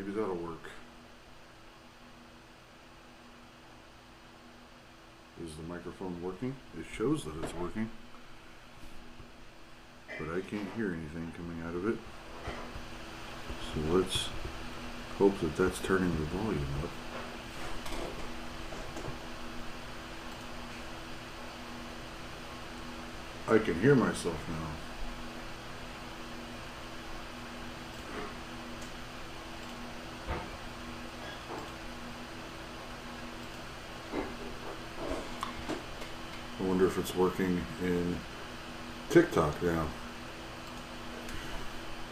Maybe that'll work. Is the microphone working? It shows that it's working, but I can't hear anything coming out of it. So let's hope that that's turning the volume up. I can hear myself now. I wonder if it's working in TikTok now.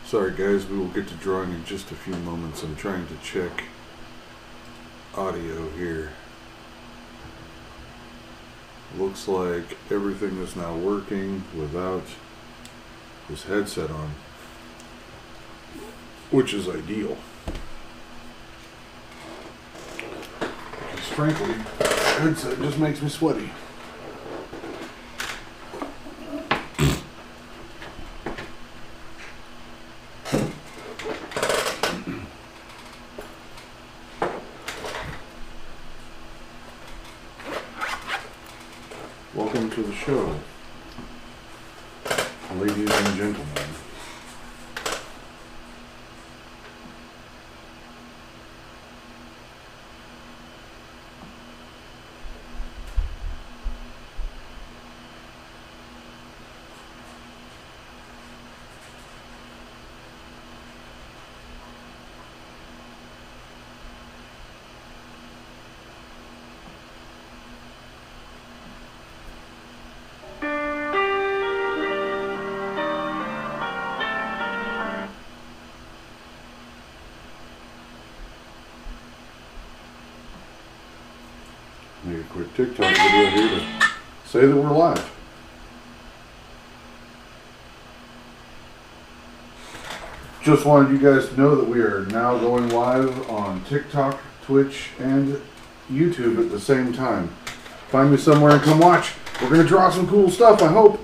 Sorry guys, we will get to drawing in just a few moments. I'm trying to check audio here. Looks like everything is now working without this headset on, which is ideal. Because frankly, the headset just makes me sweaty. Welcome to the show, ladies and gentlemen. Make a quick TikTok video here to say that we're live. Just wanted you guys to know that we are now going live on TikTok, Twitch, and YouTube at the same time. Find me somewhere and come watch. We're going to draw some cool stuff, I hope.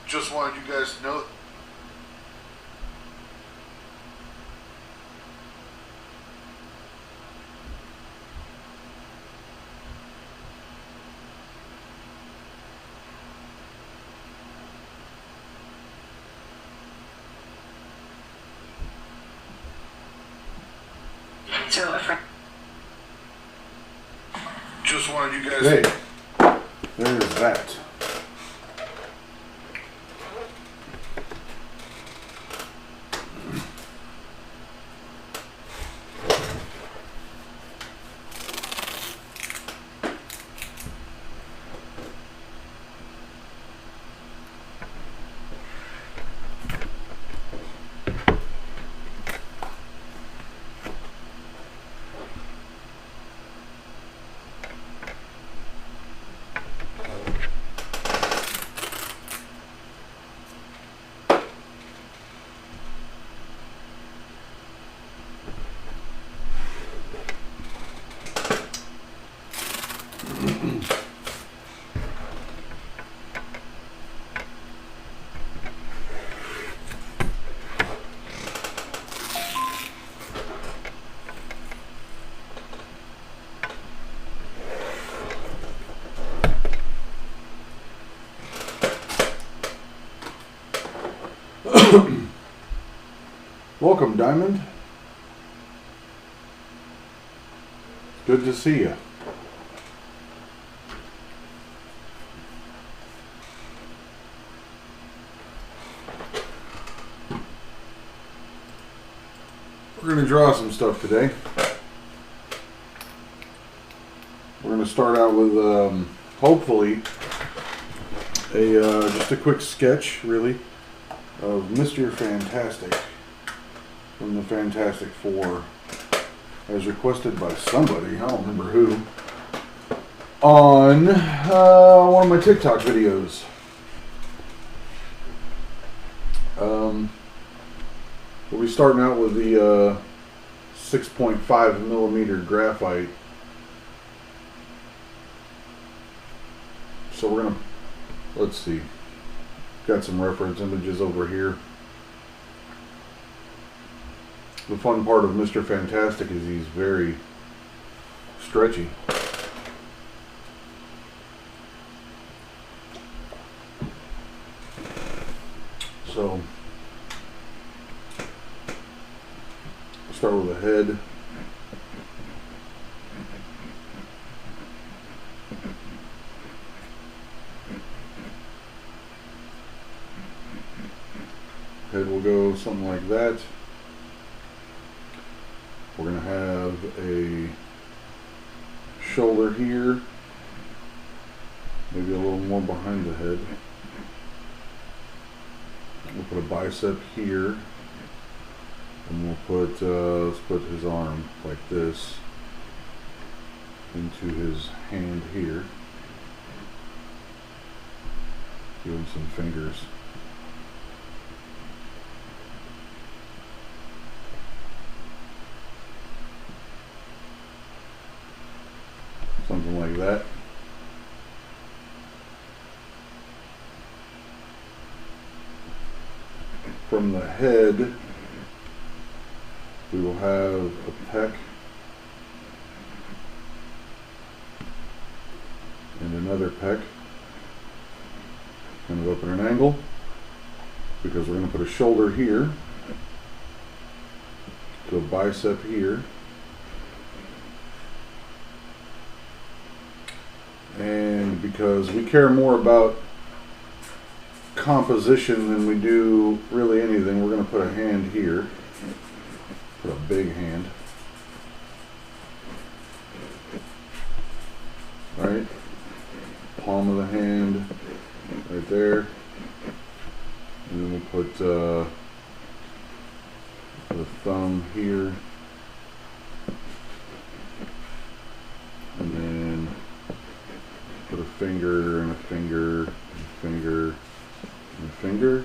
Just wanted you guys to know. Just wanted you guys. Hey, there's that. Welcome, Diamond. Good to see you. We're going to draw some stuff today. We're going to start out with hopefully just a quick sketch, really, of Mr. Fantastic from the Fantastic Four, as requested by somebody, I don't remember who, on one of my TikTok videos. We'll be starting out with the 6.5 millimeter graphite. So we're gonna, let's see, got some reference images over here. the fun part of Mr. Fantastic is he's very stretchy. So start with the head. Head will go something like that. We're going to have a shoulder here, maybe a little more behind the head. We'll put a bicep here, and we'll put, let's put his arm like this into his hand here. Give him some fingers. Something like that. From the head, we will have a pec and another pec, kind of up at an angle, because we're going to put a shoulder here, to a bicep here, and because we care more about composition than we do really anything, we're going to put a hand here, put a big hand, right, palm of the hand right there, and then we'll put the thumb here, and then put a finger and a finger and a finger and a finger.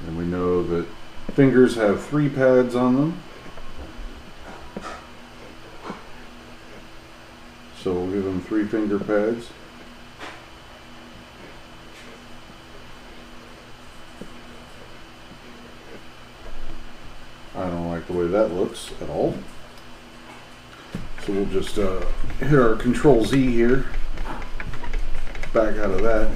And we know that fingers have 3 pads on them. So we'll give them 3 finger pads. I don't like the way that looks at all. So we'll just hit our Control Z here, back out of that.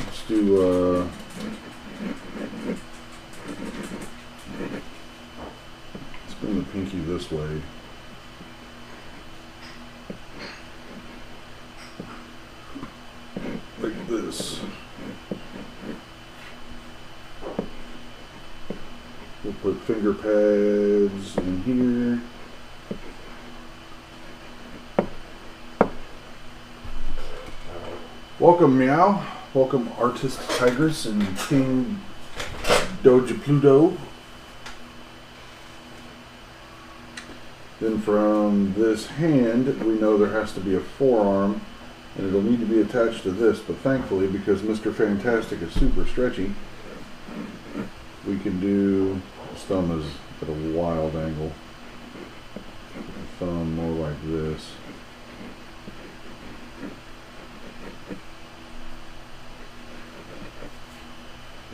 Let's do let's bring the pinky this way. Like this. We'll put finger pads in here. Welcome, Meow. Welcome, Artist Tigress and King Doja Pluto. Then from this hand, we know there has to be a forearm, and it'll need to be attached to this, but thankfully, because Mr. Fantastic is super stretchy, we can do, his thumb is at a wild angle, the thumb more like this.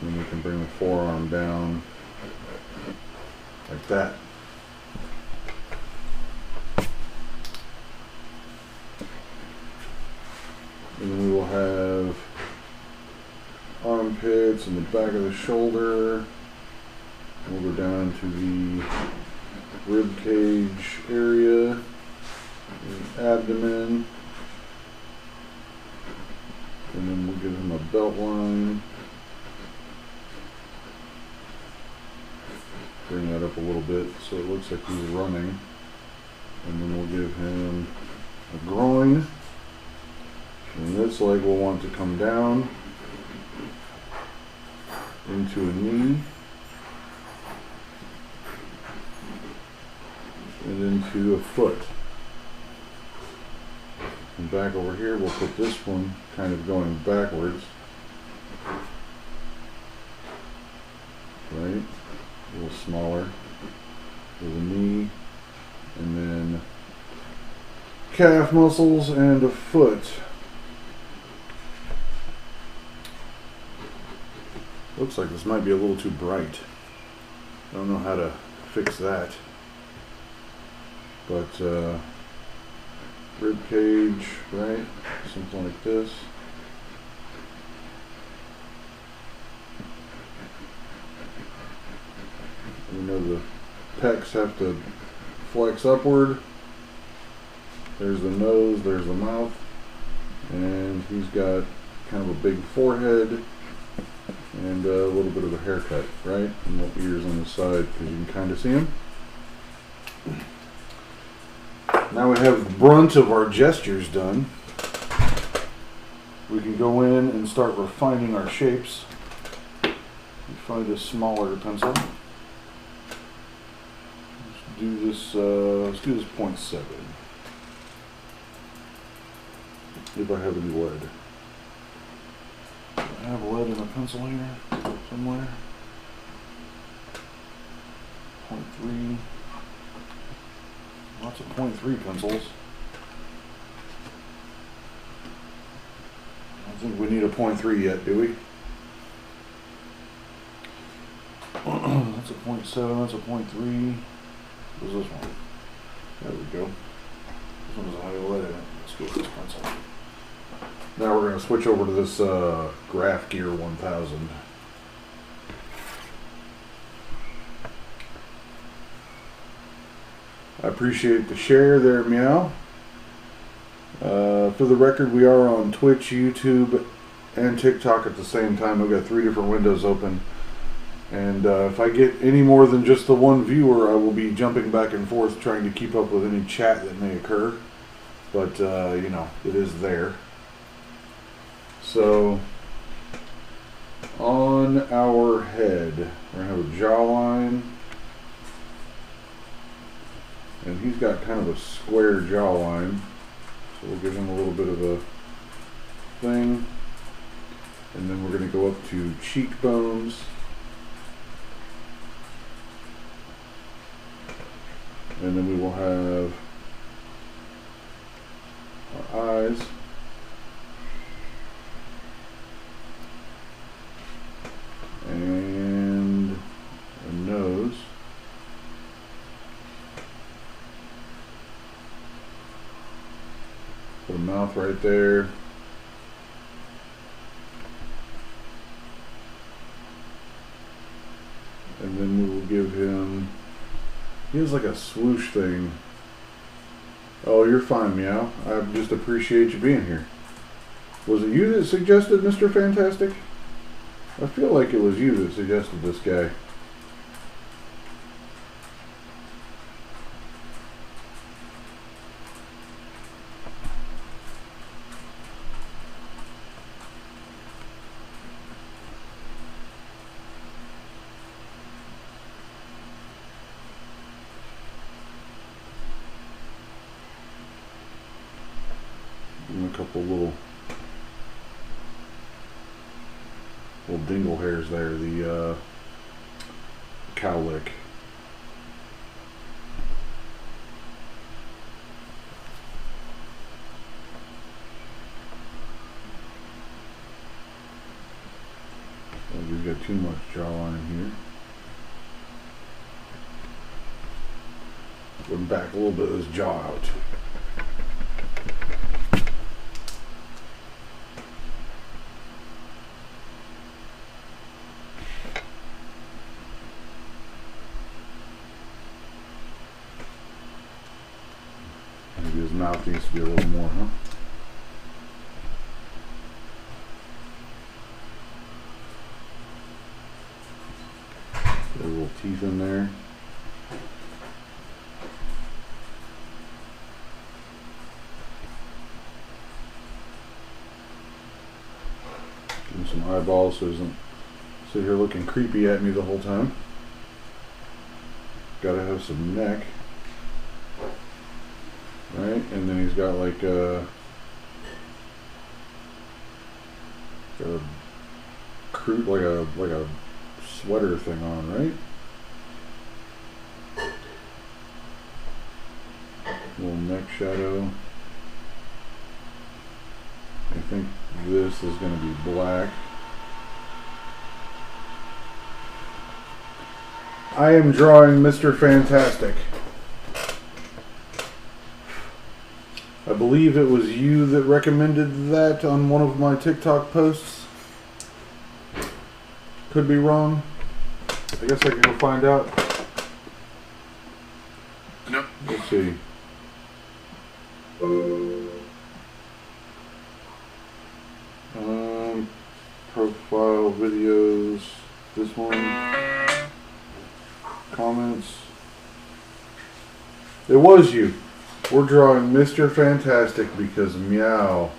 And then we can bring the forearm down like that. And then we will have armpits and the back of the shoulder. We'll go down to the rib cage area, the abdomen, and then we'll give him a belt line. Bring that up a little bit so it looks like he's running, and then we'll give him a groin. And this leg will want to come down into a knee and into a foot. And back over here, we'll put this one kind of going backwards. Right? A little smaller. With a knee, and then calf muscles and a foot. Looks like this might be a little too bright. I don't know how to fix that. But rib cage, right? Something like this. We know the pecs have to flex upward. There's the nose, there's the mouth, and he's got kind of a big forehead and a little bit of a haircut, right? And the ears on the side, because you can kind of see him. Now we have the brunt of our gestures done. We can go in and start refining our shapes. We find a smaller pencil. Let's do this 0.7. If I have any lead. Do I have lead in a pencil here somewhere? 0.3. Lots of 0.3 pencils. I don't think we need a 0.3 yet, do we? That's a 0.7, that's a 0.3. What's this one? There we go. This one has a high lead in it. Let's go with this pencil. Now we're going to switch over to this Graph Gear 1000. I appreciate the share there, Meow. For the record, we are on Twitch, YouTube, and TikTok at the same time. I've got 3 different windows open. And if I get any more than just the one viewer, I will be jumping back and forth trying to keep up with any chat that may occur. But, you know, it is there. So, on our head, we're going to have a jawline. And he's got kind of a square jawline. So we'll give him a little bit of a thing. And then we're going to go up to cheekbones. And then we will have our eyes. And a nose. Put a mouth right there. And then we will give him, he has like a swoosh thing. Oh, you're fine, Meow. I just appreciate you being here. Was it you that suggested Mr. Fantastic? I feel like it was you that suggested this guy. And a couple little dingle hairs there, the cowlick. We've got too much jawline here. Put back a little bit of his jaw out. Maybe his mouth needs to be a little more, huh? Got a little teeth in there. Give him some eyeballs so he doesn't sit here looking creepy at me the whole time. Gotta have some neck. Right, and then he's got like a crude, like a sweater thing on, right? Little neck shadow. I think this is going to be black. I am drawing Mr. Fantastic. I believe it was you that recommended that on one of my TikTok posts. Could be wrong. I guess I can go find out. Nope. Let's see. Profile videos. This one. Comments. It was you. We're drawing Mr. Fantastic because Meow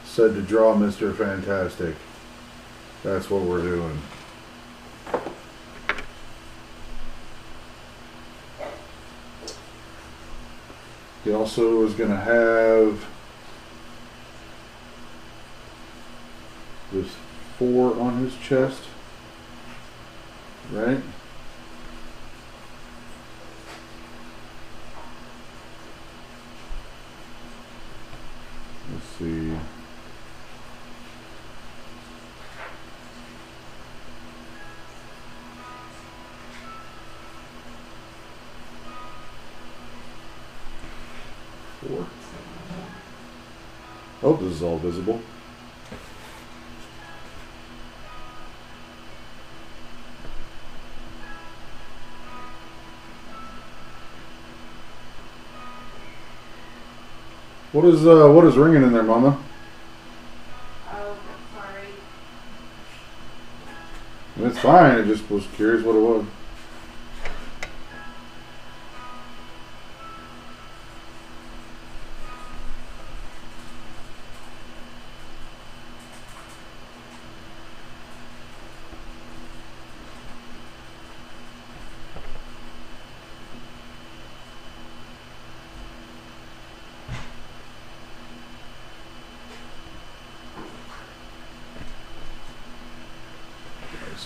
said to draw Mr. Fantastic. That's what we're doing. He also is going to have this 4 on his chest, right? Let's see. Oh, this is all visible. What is ringing in there, Mama? Oh, sorry. It's fine. I just was curious what it was.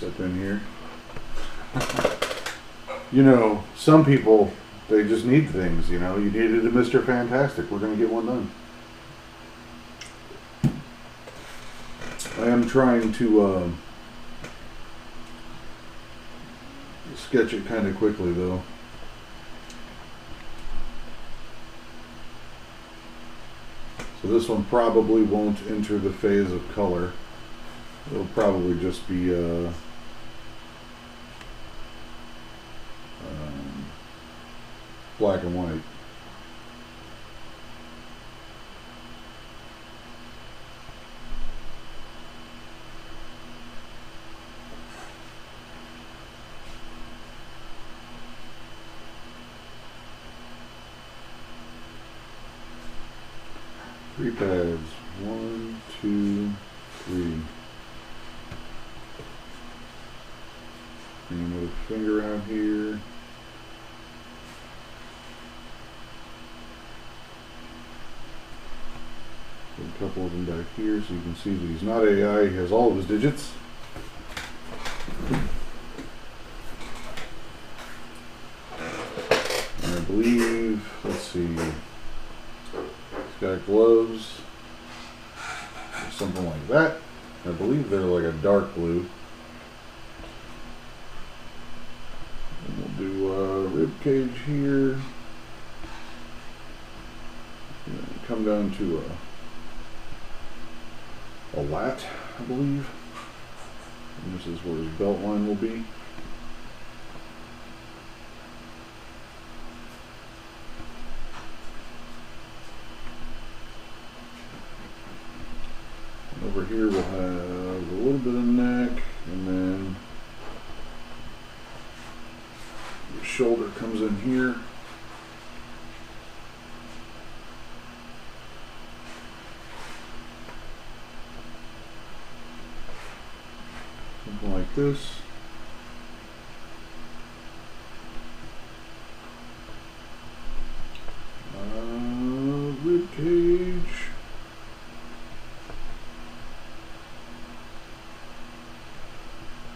Up in here. You know, some people, they just need things, you know. You needed a Mr. Fantastic. We're going to get one done. I am trying to sketch it kind of quickly, though. So this one probably won't enter the phase of color. It'll probably just be black and white. Three pads. 1, 2, 3. And with a finger out here. Put a couple of them back here so you can see that he's not AI, he has all of his digits. And I believe, let's see, he's got gloves, or something like that. I believe they're like a dark blue. And we'll do a rib cage here. And come down to a lat, I believe. And this is where his belt line will be. And over here we'll have a little bit of neck, and then the shoulder comes in here. Something like this. Rib cage.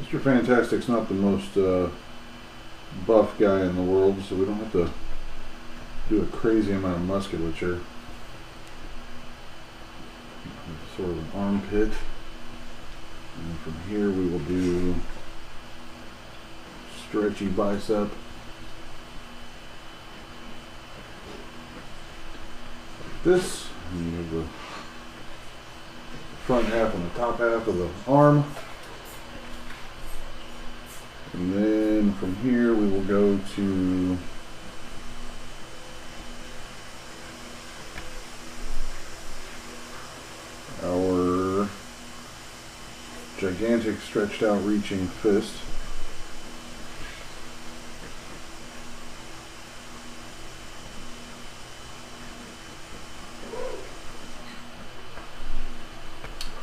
Mr. Fantastic's not the most buff guy in the world, so we don't have to do a crazy amount of musculature. Sort of an armpit. And from here we will do stretchy bicep. This, and you have the front half and the top half of the arm. And then from here we will go to our gigantic stretched out reaching fist.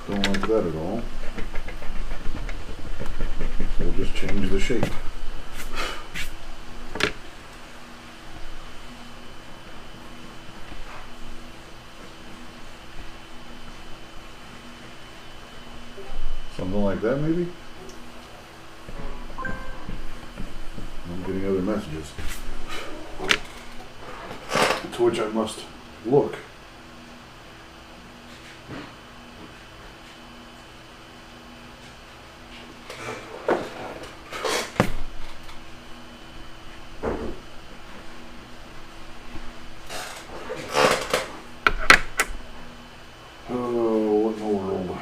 Don't like that at all. So we'll just change the shape. Something like that, maybe? I'm getting other messages. To which I must look. Oh, what in the world?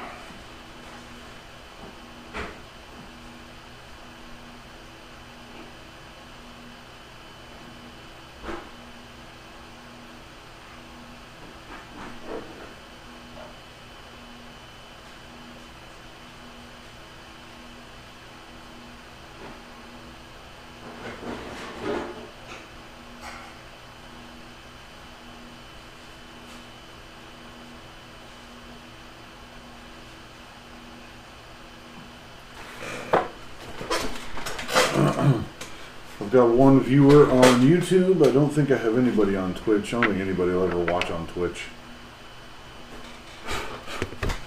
I've got one viewer on YouTube. I don't think I have anybody on Twitch. I don't think anybody will ever watch on Twitch.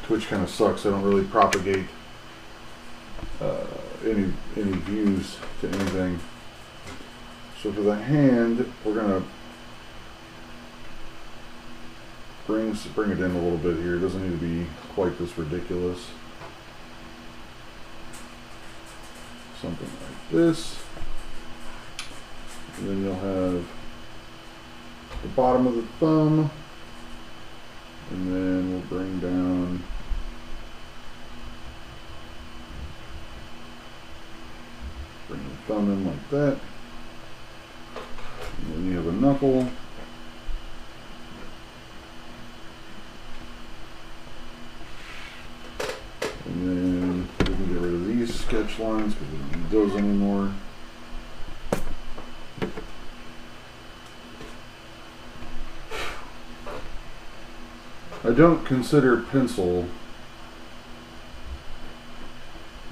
Twitch kind of sucks. I don't really propagate any views to anything. So for the hand, we're gonna bring it in a little bit here. It doesn't need to be quite this ridiculous. Something like this. And then you'll have the bottom of the thumb, and then we'll bring down the thumb in like that. And then you have a knuckle. And then we can get rid of these sketch lines because we don't need those anymore. I don't consider pencil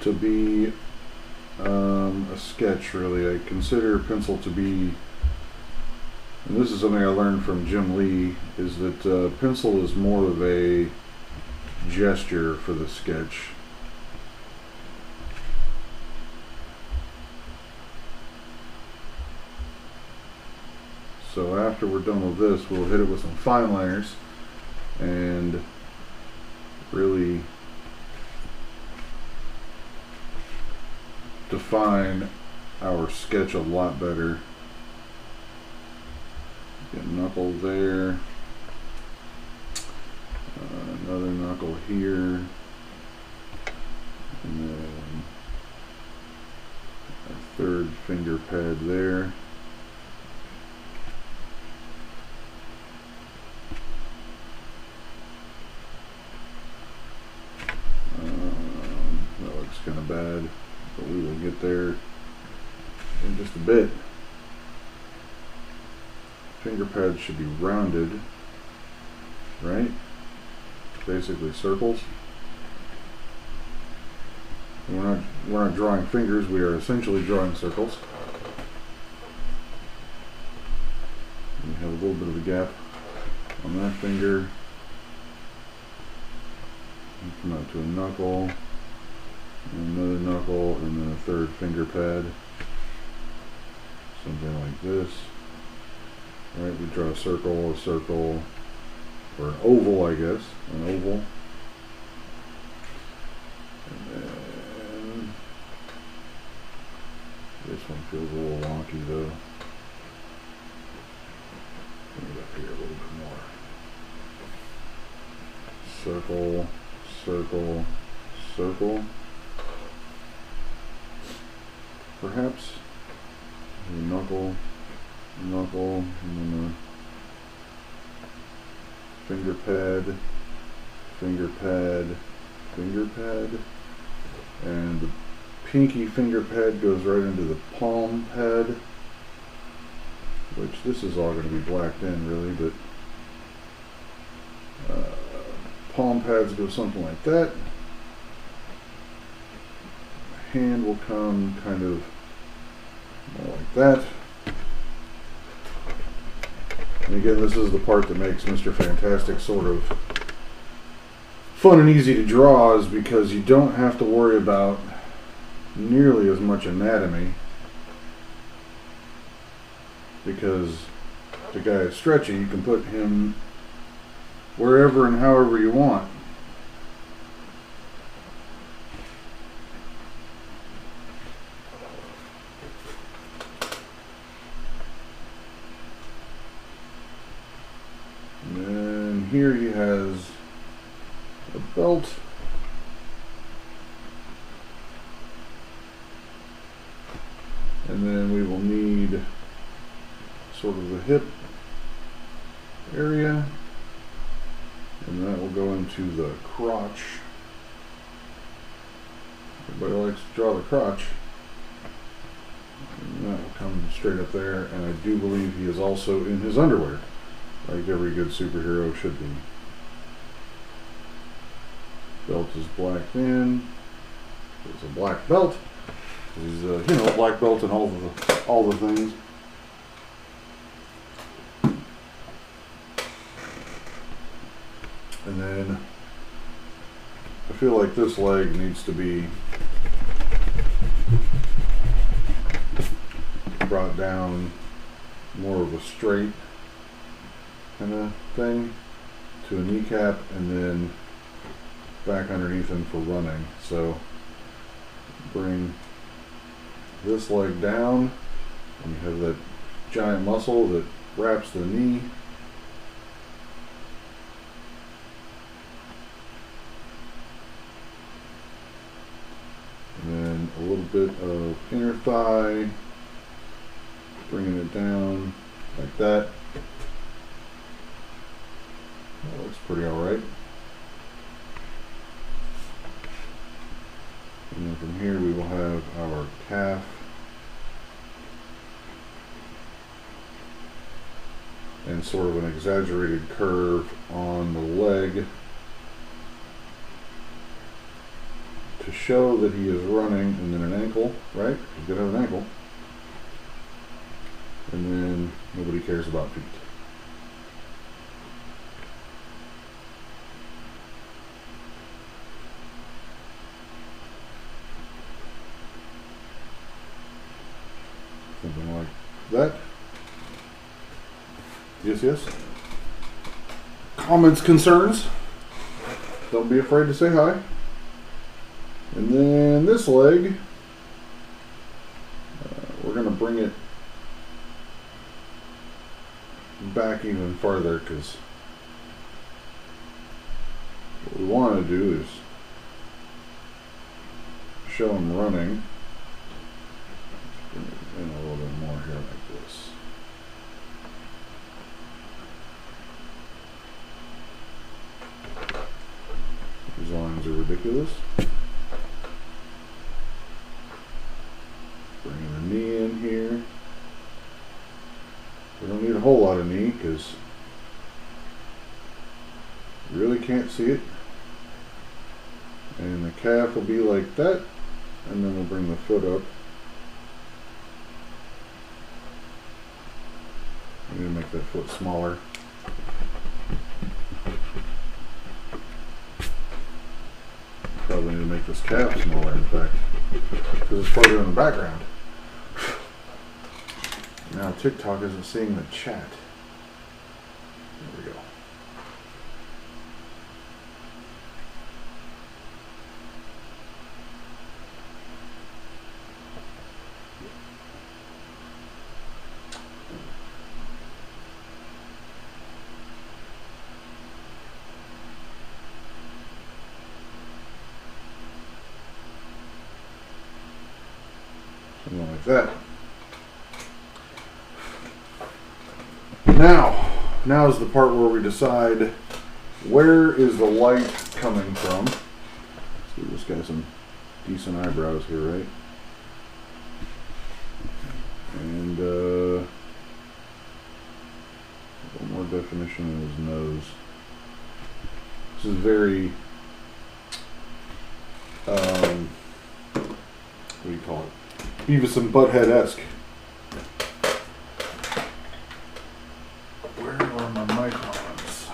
to be a sketch, really. I consider pencil to be, and this is something I learned from Jim Lee, is that pencil is more of a gesture for the sketch. So after we're done with this, we'll hit it with some fine liners and really define our sketch a lot better. Get a knuckle there, another knuckle here, and then a third finger pad there. That looks kind of bad, but we will get there in just a bit. Finger pads should be rounded, right? Basically circles. We're not drawing fingers, we are essentially drawing circles. We have a little bit of a gap on that finger. Come out to a knuckle, and another knuckle, and then a third finger pad. Something like this. Alright, we draw a circle, or an oval, I guess. An oval. And then this one Feels a little wonky though. Bring it up here a little bit more. Circle, circle, circle. Perhaps knuckle, knuckle, and then a finger pad, finger pad, finger pad, and the pinky finger pad goes right into the palm pad, which this is all going to be blacked in really, but palm pads go something like that. Hand will come kind of more like that. And again, this is the part that makes Mr. Fantastic sort of fun and easy to draw, is because you don't have to worry about nearly as much anatomy, because the guy is stretchy. You can put him wherever and however you want. Here he has a belt, and then we will need sort of the hip area, and that will go into the crotch. Everybody likes to draw the crotch, and that will come straight up there, and I do believe he is also in his underwear, like every good superhero should be. Belt is blacked in. It's a black belt. He's black belt in all the things. And then I feel like this leg needs to be brought down more of a straight kind of thing to a kneecap, and then back underneath him for running. So bring this leg down, and you have that giant muscle that wraps the knee. And then a little bit of inner thigh, bringing it down like that. That looks pretty alright. And then from here we will have our calf. And sort of an exaggerated curve on the leg to show that he is running, and then an ankle, right? He's gonna have an ankle. And then nobody cares about feet. Something like that. Yes, yes. Comments, concerns? Don't be afraid to say hi. And then this leg, we're going to bring it back even farther, because what we want to do is show him running. Bring it in a little bit more here like this. These lines are ridiculous. Bringing the knee in here. We don't need a whole lot of knee because you really can't see it. And the calf will be like that. And then we'll bring the foot up. I'm going to make that foot smaller. Probably need to make this calf smaller, in fact, because it's further in the background. Now TikTok isn't seeing the chat. There we go. like that. Now is the part where we decide where is the light coming from. Let's give this guy some decent eyebrows here, right? And a little more definition in his nose. This is very, what do you call it? Beavis and Butthead-esque. Where are my microns?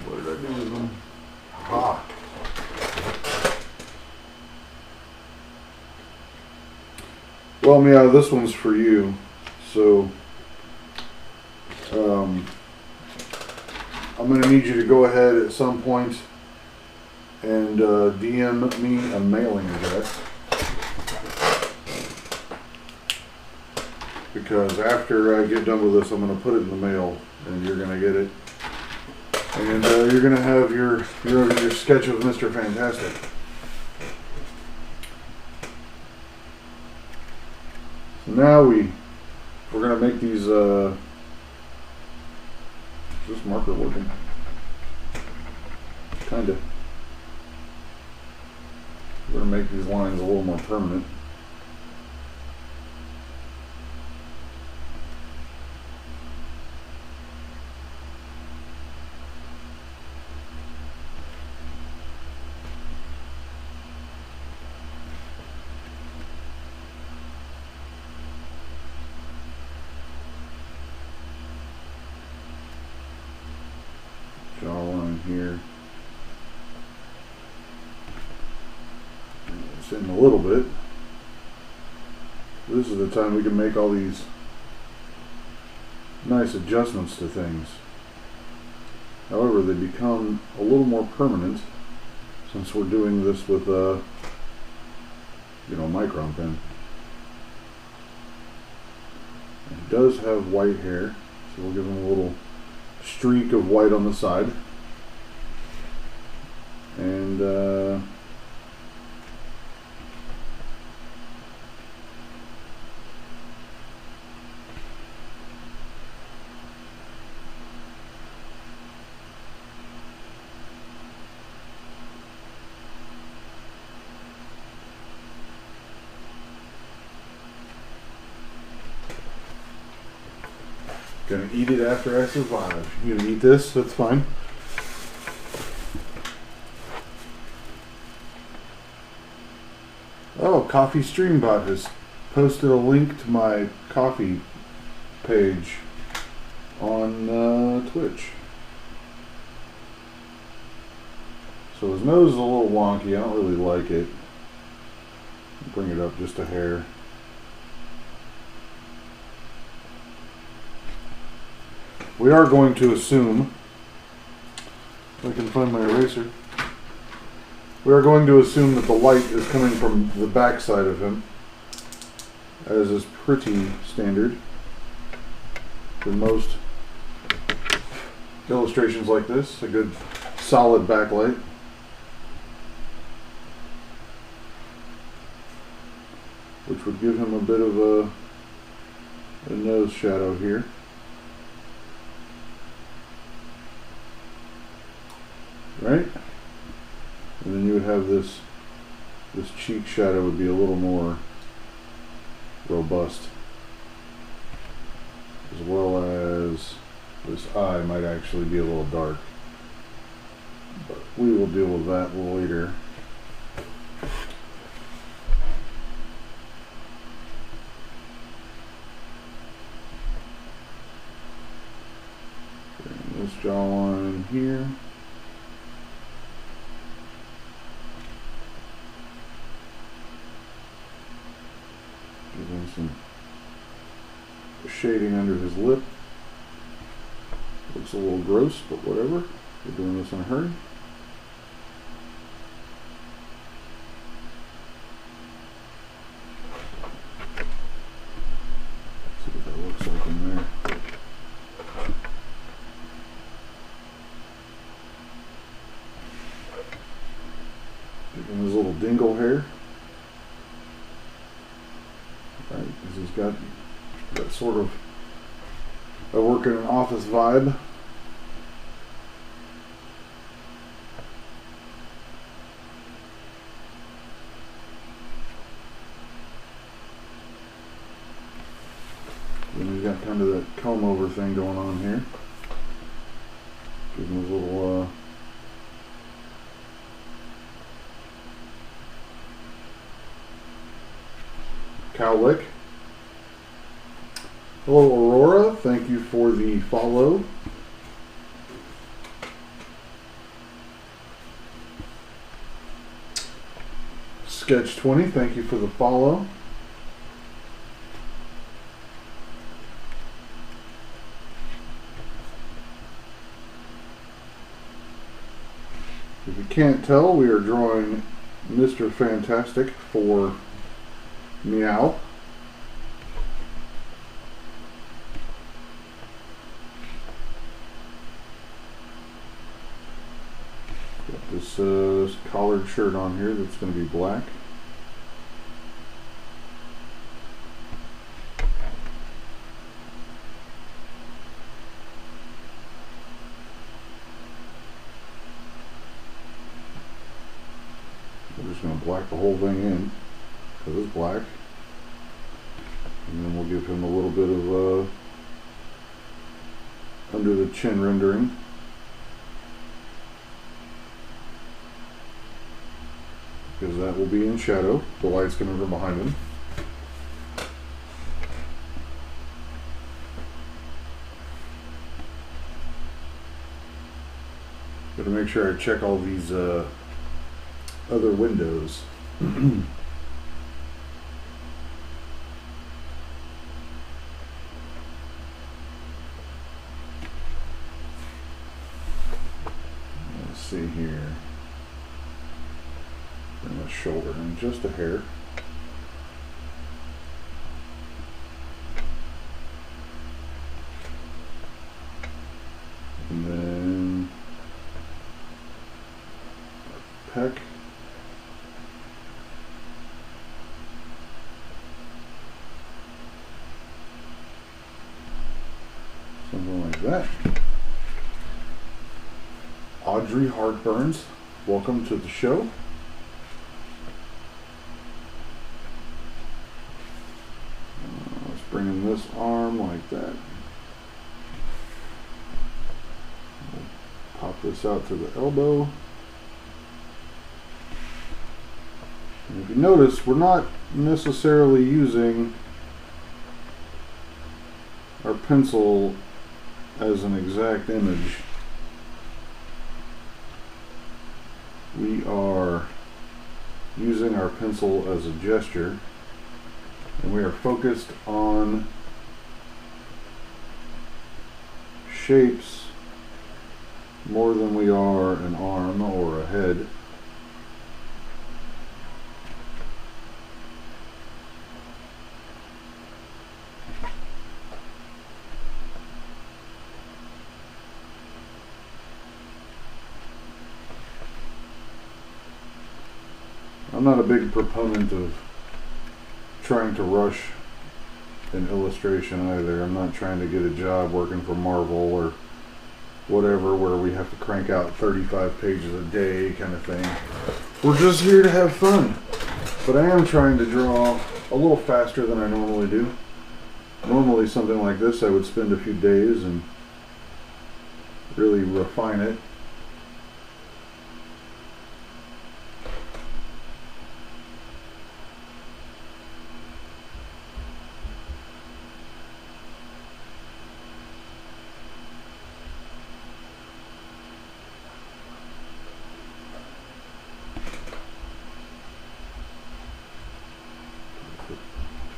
What did I do with them? Ah. Well, Mia, this one's for you. So, I'm going to need you to go ahead at some point and DM me a mailing address. Because after I get done with this, I'm going to put it in the mail, and you're going to get it. And you're going to have your sketch of Mr. Fantastic. So now we're going to make these, is this marker working? Kinda. We're going to make these lines a little more permanent. Jawline here. It's in a little bit. This is the time we can make all these nice adjustments to things. However, they become a little more permanent since we're doing this with a micron pen. It does have white hair, so we'll give him a little streak of white on the side. And gonna eat it after I survive. You gonna eat this? That's fine. Oh, Coffee Streambot has posted a link to my coffee page on Twitch. So his nose is a little wonky. I don't really like it. Bring it up just a hair. We are going to assume, if I can find my eraser, we are going to assume that the light is coming from the back side of him, as is pretty standard for most illustrations like this, a good solid backlight. Which would give him a bit of a nose shadow here. Right? And then you would have this cheek shadow would be a little more robust. As well as this eye might actually be a little dark. But we will deal with that later. Bring this jawline here. Give him some shading under his lip. Looks a little gross, but whatever. We're doing this in a hurry. Let's see what that looks like in there. Give him his little dingle hair. that sort of I work in an office vibe. Then we've got kind of that comb over thing going on here. Give them a little cowlick. Hello Aurora, thank you for the follow. Sketch 20, thank you for the follow. If you can't tell, we are drawing Mr. Fantastic for Meow. Got this collared shirt on here that's going to be black. We're just going to black the whole thing in because it's black. And then we'll give him a little bit of under the chin rendering. Because that will be in shadow. The light's coming from behind him. Got to make sure I check all these other windows. Let's see here. Bring the shoulder in just a hair. And then peck. Something like that. Audrey Heartburns, welcome to the show. Let's bring in this arm like that. We'll pop this out to the elbow. And if you notice, we're not necessarily using our pencil as an exact image. We are using our pencil as a gesture, and we are focused on shapes more than we are an arm or a head. I'm not a big proponent of trying to rush an illustration either. I'm not trying to get a job working for Marvel or whatever where we have to crank out 35 pages a day kind of thing. We're just here to have fun. But I am trying to draw a little faster than I normally do. Normally something like this I would spend a few days and really refine it.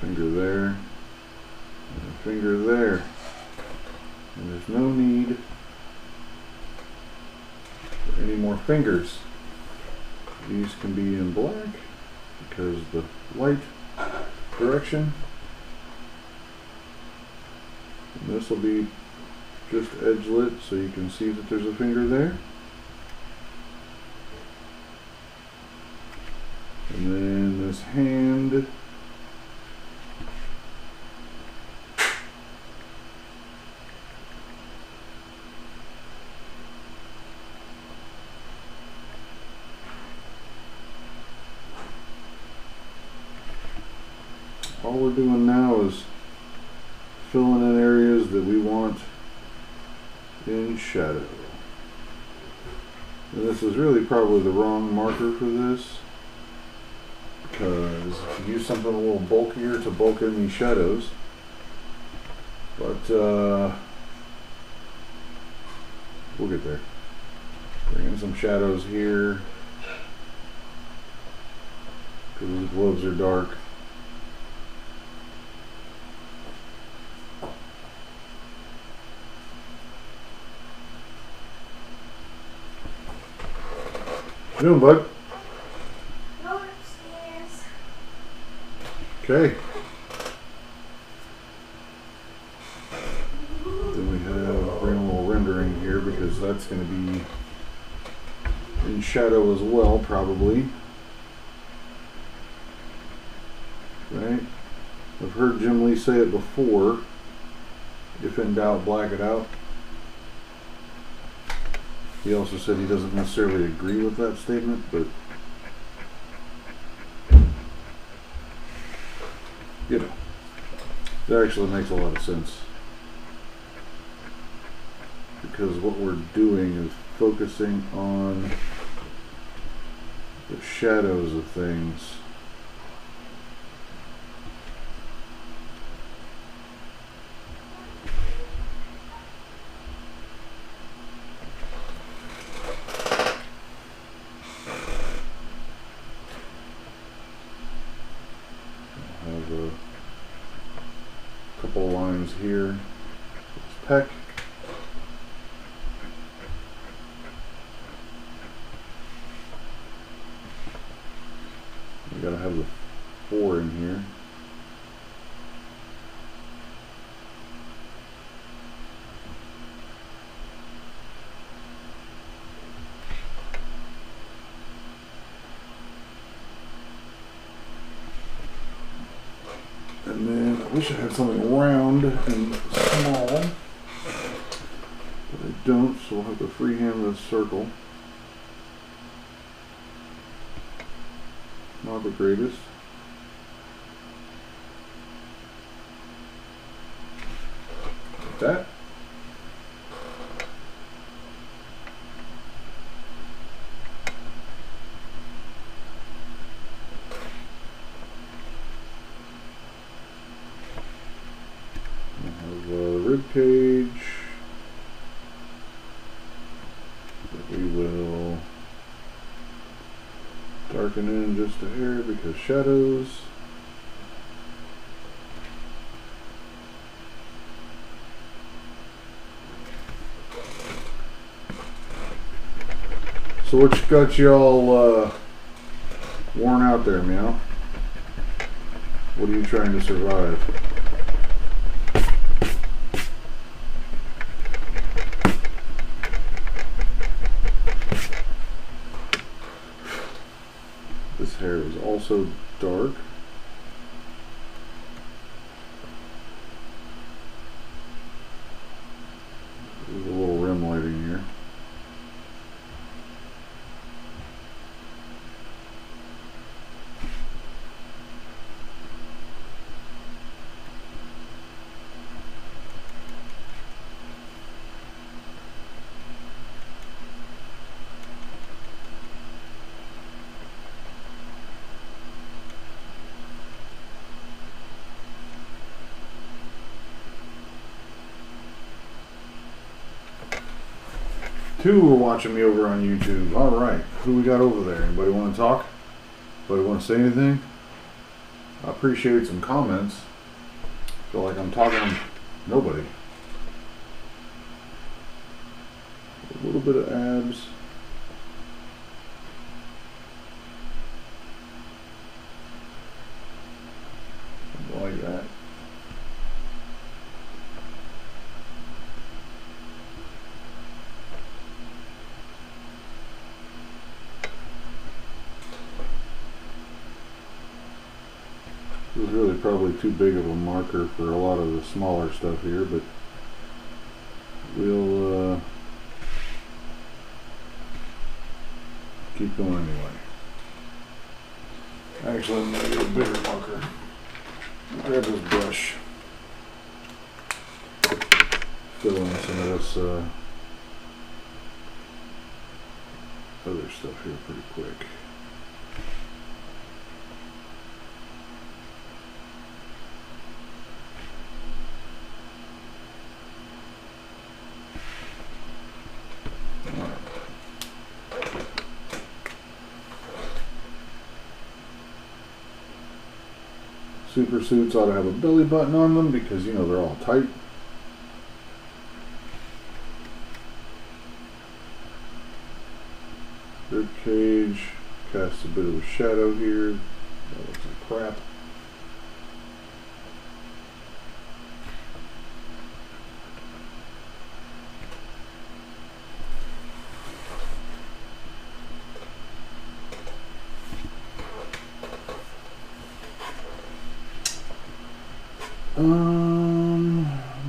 Finger there, and a finger there, and there's no need for any more fingers. These can be in black because the light direction, and this will be just edge lit so you can see that there's a finger there. And then this hand all we're doing now is filling in areas that we want in shadow. And this is really probably the wrong marker for this, because if you use something a little bulkier to bulk in these shadows, but we'll get there. Bring in some shadows here, because the gloves are dark. What you doing, bud? Going upstairs. Okay. Then we have bring a little rendering here, because that's going to be in shadow as well, probably. Right? I've heard Jim Lee say it before. If in doubt, black it out. He also said he doesn't necessarily agree with that statement, but you know, that actually makes a lot of sense. Because what we're doing is focusing on the shadows of things. Have a couple lines here. It's peck. We gotta have the 4 in here. And then I wish I had something round and small, but I don't, so I'll have to freehand this circle. Not the greatest. Like that. Rib cage that we will darken in just a hair because shadows. So what got y'all worn out there, Meow? What are you trying to survive? This hair is also dark. There's a little rim lighting here. Two are watching me over on YouTube. All right, who we got over there? Anybody want to talk? Anybody want to say anything? I appreciate some comments. Feel like I'm talking to nobody. A little bit of abs. Like that. This is really probably too big of a marker for a lot of the smaller stuff here, but we'll keep going anyway. Actually, I'm going to get a bigger marker. Grab this brush. Fill in some of this other stuff here pretty quick. Super suits ought to have a belly button on them because, you know, they're all tight. Rib cage casts a bit of a shadow here. That looks like crap.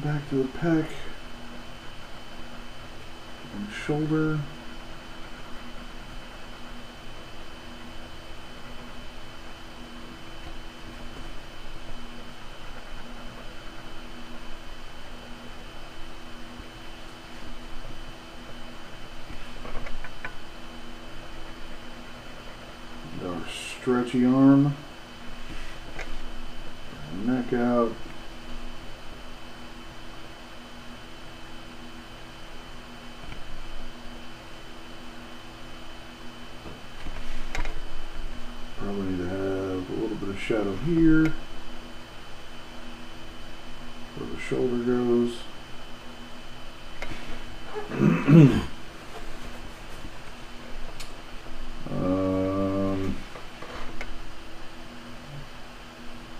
Back to the pec and shoulder. And our stretchy arm, neck out. Probably need to have a little bit of shadow here where the shoulder goes.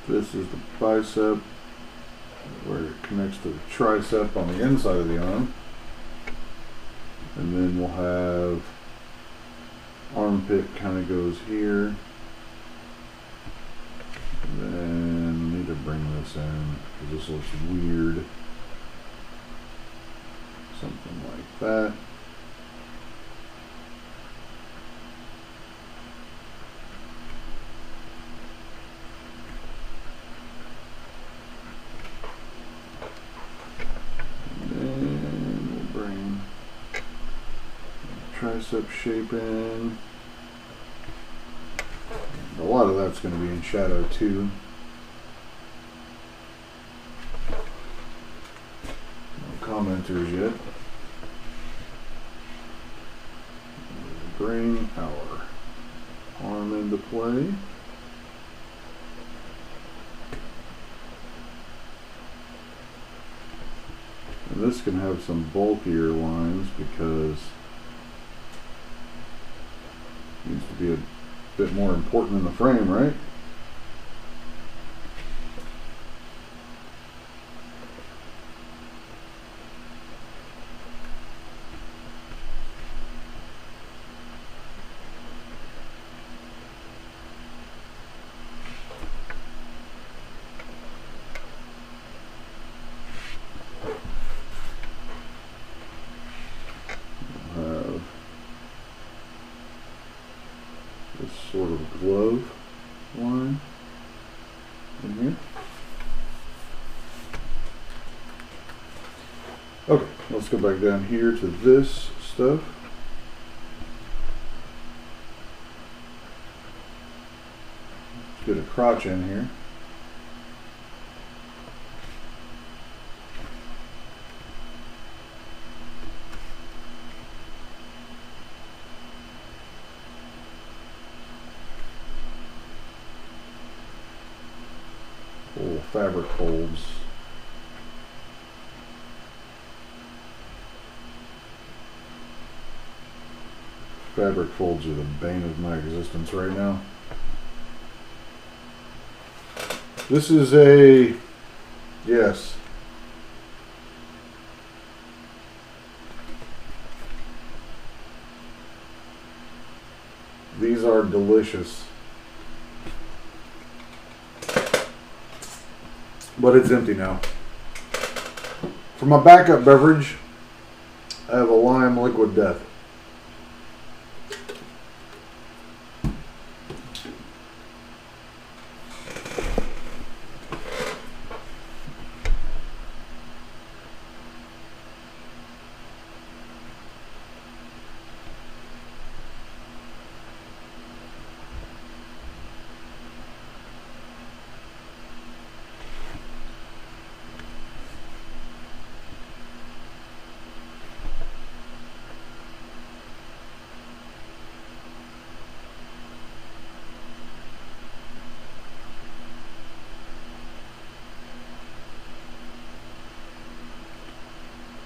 This is the bicep where it connects to the tricep on the inside of the arm. And then we'll have armpit kind of goes here. And then I need to bring this in because this looks weird. Something like that. Tricep shape in. A lot of that's going to be in shadow too. No commenters yet. Bring our arm into play. And this can have some bulkier lines because it needs to be a bit more important in the frame, right? Sort of glove line in here. Okay, let's go back down here to this stuff. Let's get a crotch in here. Fabric folds. Fabric folds are the bane of my existence right now. This is a, yes. These are delicious. But it's empty now. For my backup beverage, I have a lime liquid death.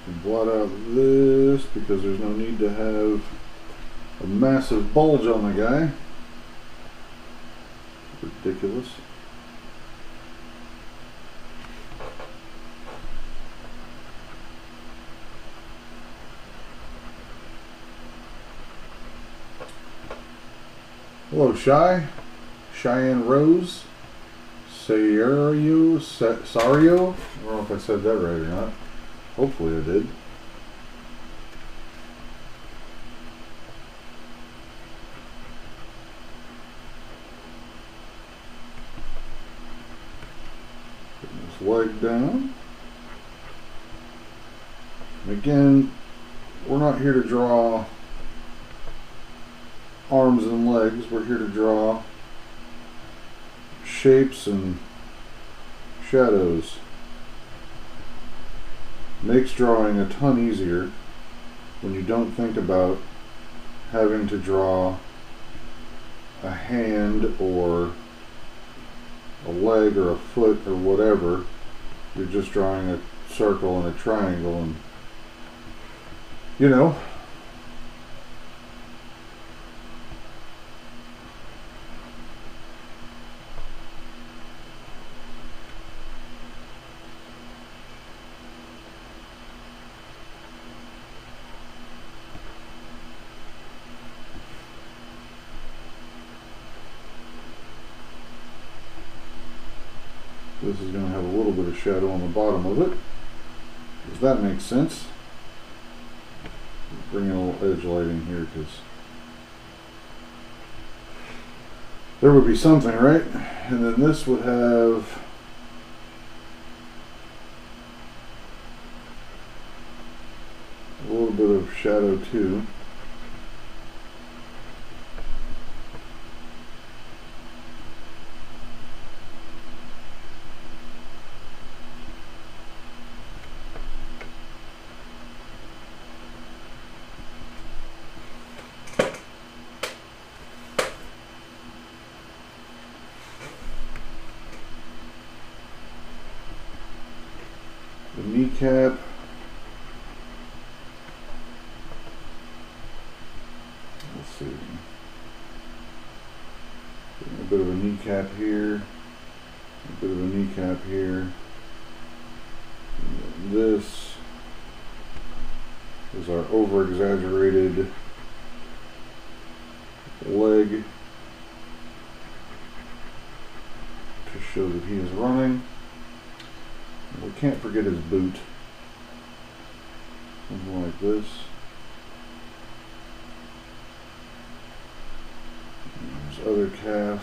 And blot out this because there's no need to have a massive bulge on the guy. Ridiculous. Hello, Cheyenne Rose. Sario? Sario? I don't know if I said that right or not. Hopefully I did. Putting this leg down. And again, we're not here to draw arms and legs. We're here to draw shapes and shadows. Makes drawing a ton easier when you don't think about having to draw a hand or a leg or a foot or whatever. You're just drawing a circle and a triangle, and you know, this is going to have a little bit of shadow on the bottom of it. Does that make sense? Bring in a little edge lighting here because there would be something, right? And then this would have a little bit of shadow too. The kneecap. Let's see. A bit of a kneecap here. A bit of a kneecap here. And this is our over-exaggerated leg to show that he is running. We can't forget his boot. Something like this. And his other calf.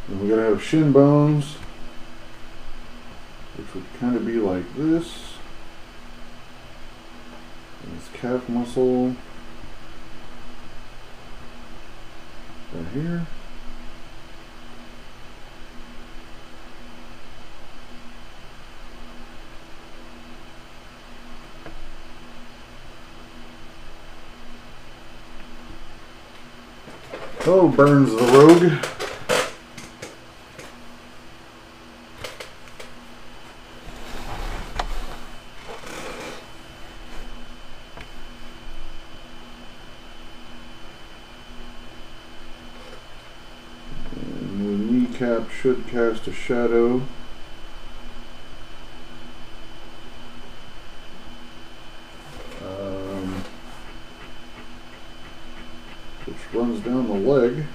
And we're going to have shin bones, which would kind of be like this. And this calf muscle right here. Oh, Burns the Rogue. Cap should cast a shadow. Which runs down the leg.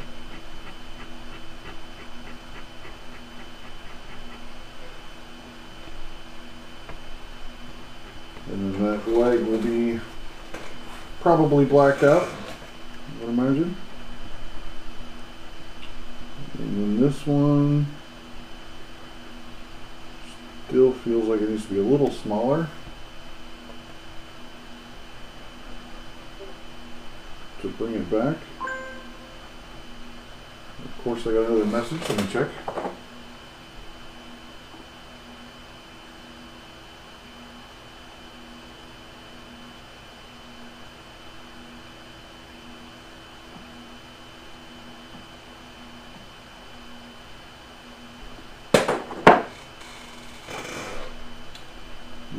And then that leg will be probably blacked out, I would imagine. And then this one still feels like it needs to be a little smaller. To bring it back. Of course I got another message, let me check.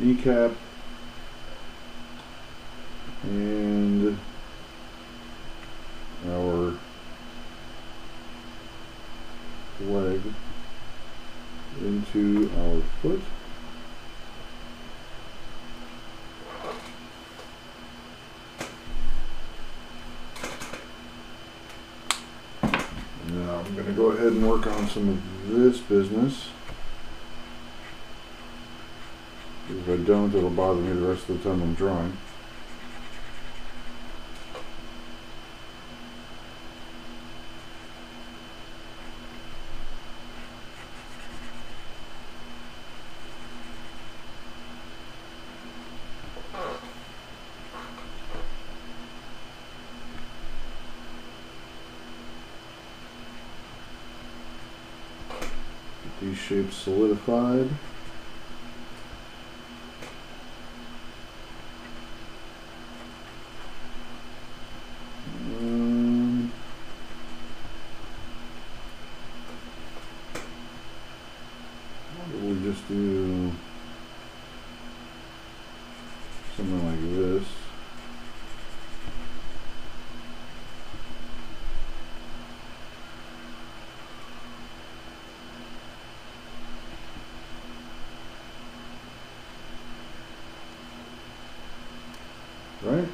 kneecap and our leg into our foot. Now I'm going to go ahead and work on some of this business. If I don't, it'll bother me the rest of the time I'm drawing. Get these shapes solidified. We'll just do something like this. Right?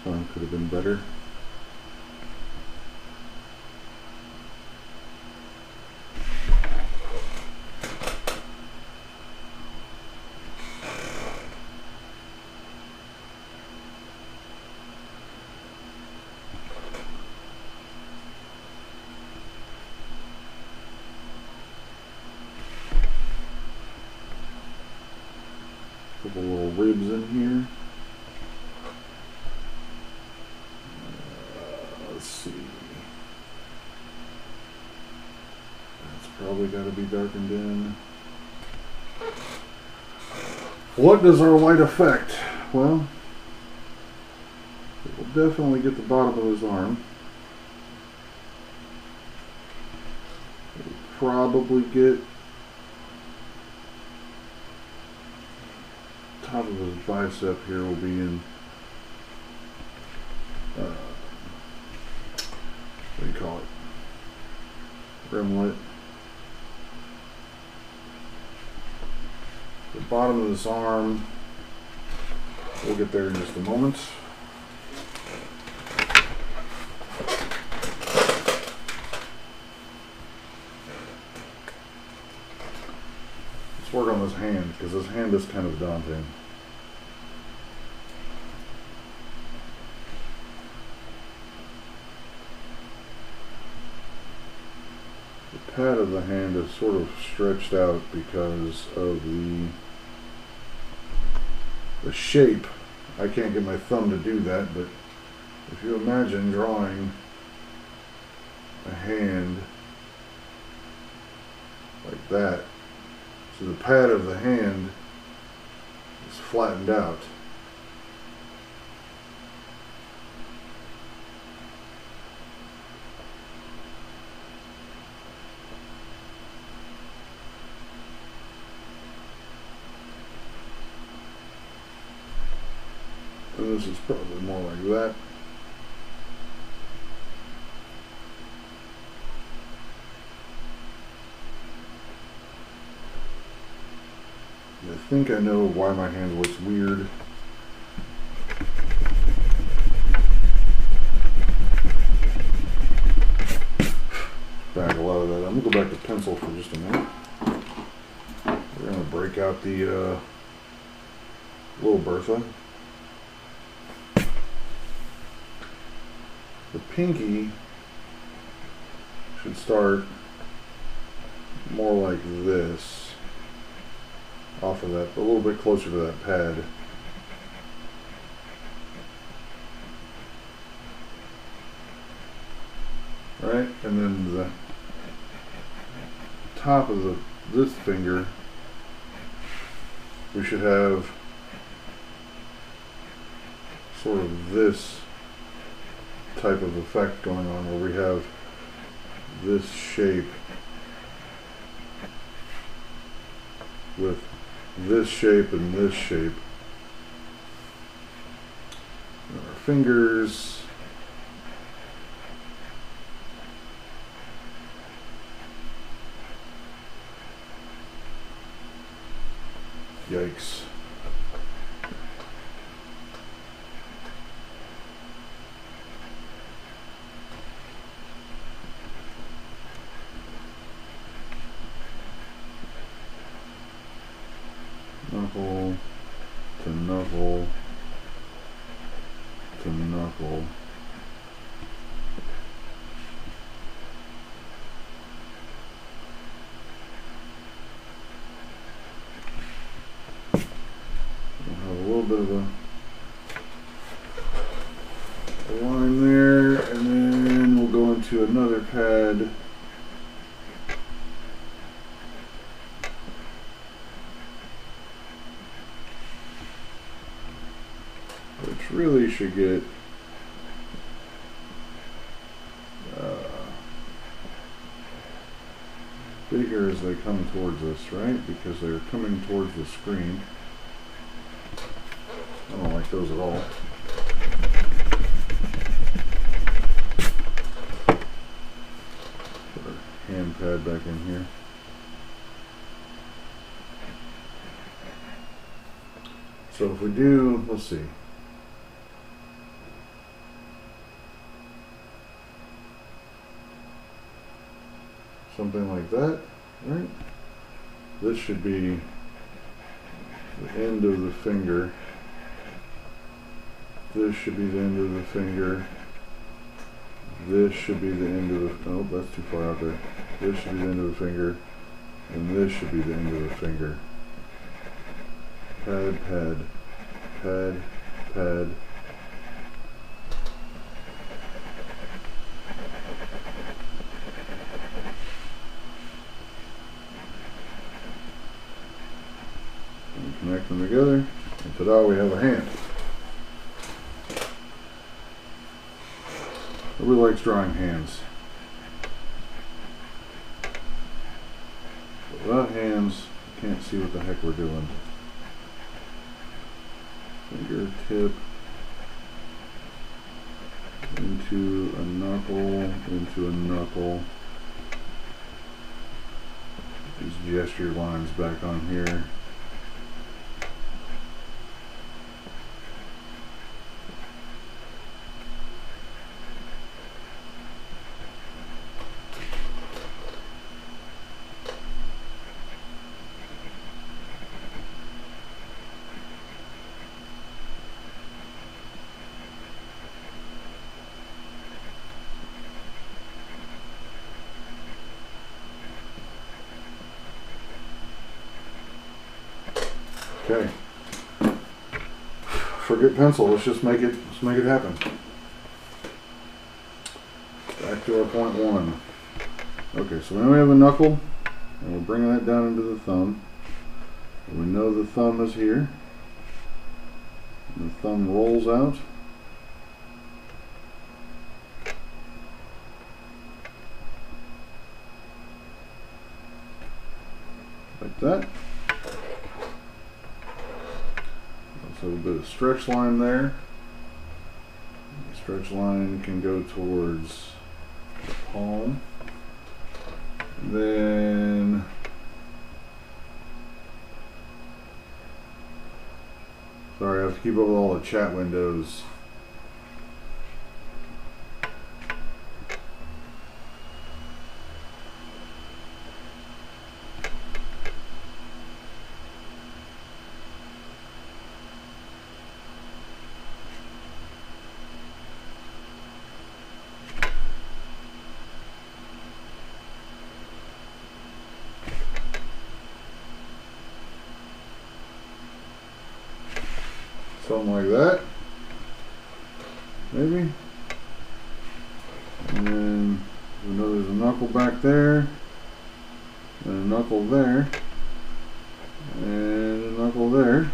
One could have been better. Couple little ribs in here. Let's see. That's probably got to be darkened in. What does our light affect? Well, it will definitely get the bottom of his arm. It will probably get top of his bicep here will be in what do you call it? Rimlet. The bottom of this arm, we'll get there in just a moment. Let's work on this hand, because this hand is kind of daunting. The pad of the hand is sort of stretched out because of the shape. I can't get my thumb to do that, but if you imagine drawing a hand like that, so the pad of the hand is flattened out. And this is probably more like that. I think I know why my hand looks weird. Back a lot of that. I'm gonna go back to pencil for just a minute. We're gonna break break out the little Bertha. The pinky should start more like this, off of that, a little bit closer to that pad. Right, and then the top of this finger, we should have sort of this type of effect going on, where we have this shape with this shape and this shape. And our fingers. Yikes. Knuckle to knuckle to knuckle. Bit of a line there, and then we'll go into another pad. Which really should get bigger as they come towards us, right? Because they're coming towards the screen. I don't like those at all. Put our hand pad back in here. So if we do, let's see. Something like that, right? This should be the end of the finger. This should be the end of the finger. This should be the end of the, oh, that's too far out there. This should be the end of the finger. And this should be the end of the finger. Pad, pad, pad, pad. And connect them together. And ta-da, we have a hand. Nobody likes drawing hands. But without hands, you can't see what the heck we're doing. Fingertip into a knuckle, into a knuckle. These gesture lines back on here. Okay. Forget pencil. Let's just make it. Let's make it happen. Back to our point one. Okay, so now we have a knuckle, and we're bringing that down into the thumb. And we know the thumb is here. And the thumb rolls out. Like that. So a bit of stretch line there. The stretch line can go towards the palm. Then sorry, I have to keep up with all the chat windows. Something like that. Maybe. And then we know there's a knuckle back there. And a knuckle there. And a knuckle there.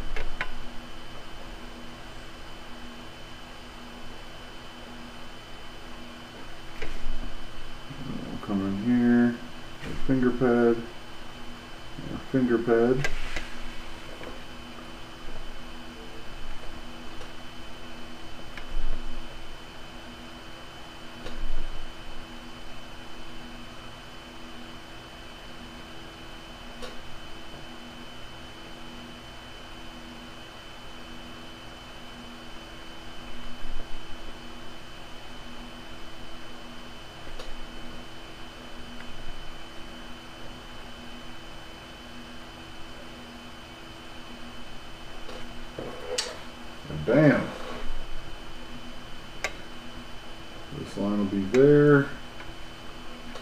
We'll come in here. A finger pad. A finger pad. Bam! This line will be there.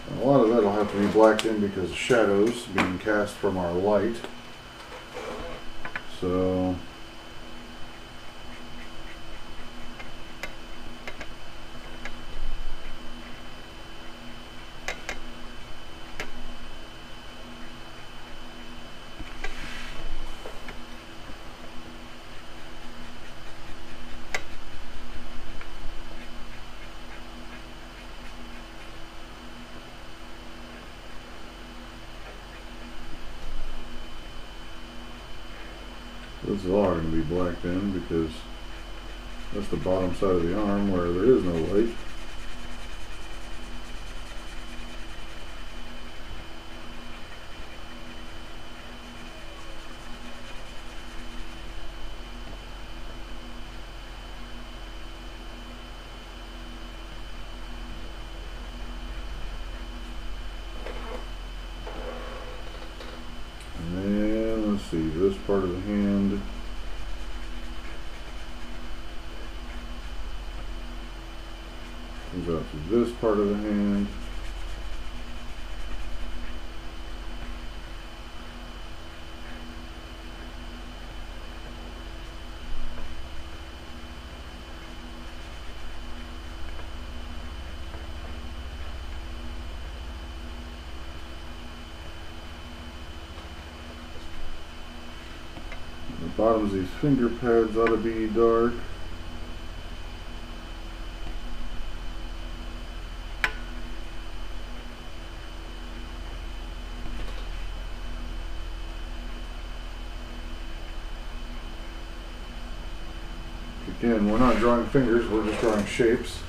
And a lot of that will have to be blacked in because of shadows being cast from our light. So this is all going to be blacked in because that's the bottom side of the arm where there is no light. And then let's see, this part of the hand. Comes out to this part of the hand. The bottoms of these finger pads ought to be dark. Again, we're not drawing fingers, we're just drawing shapes.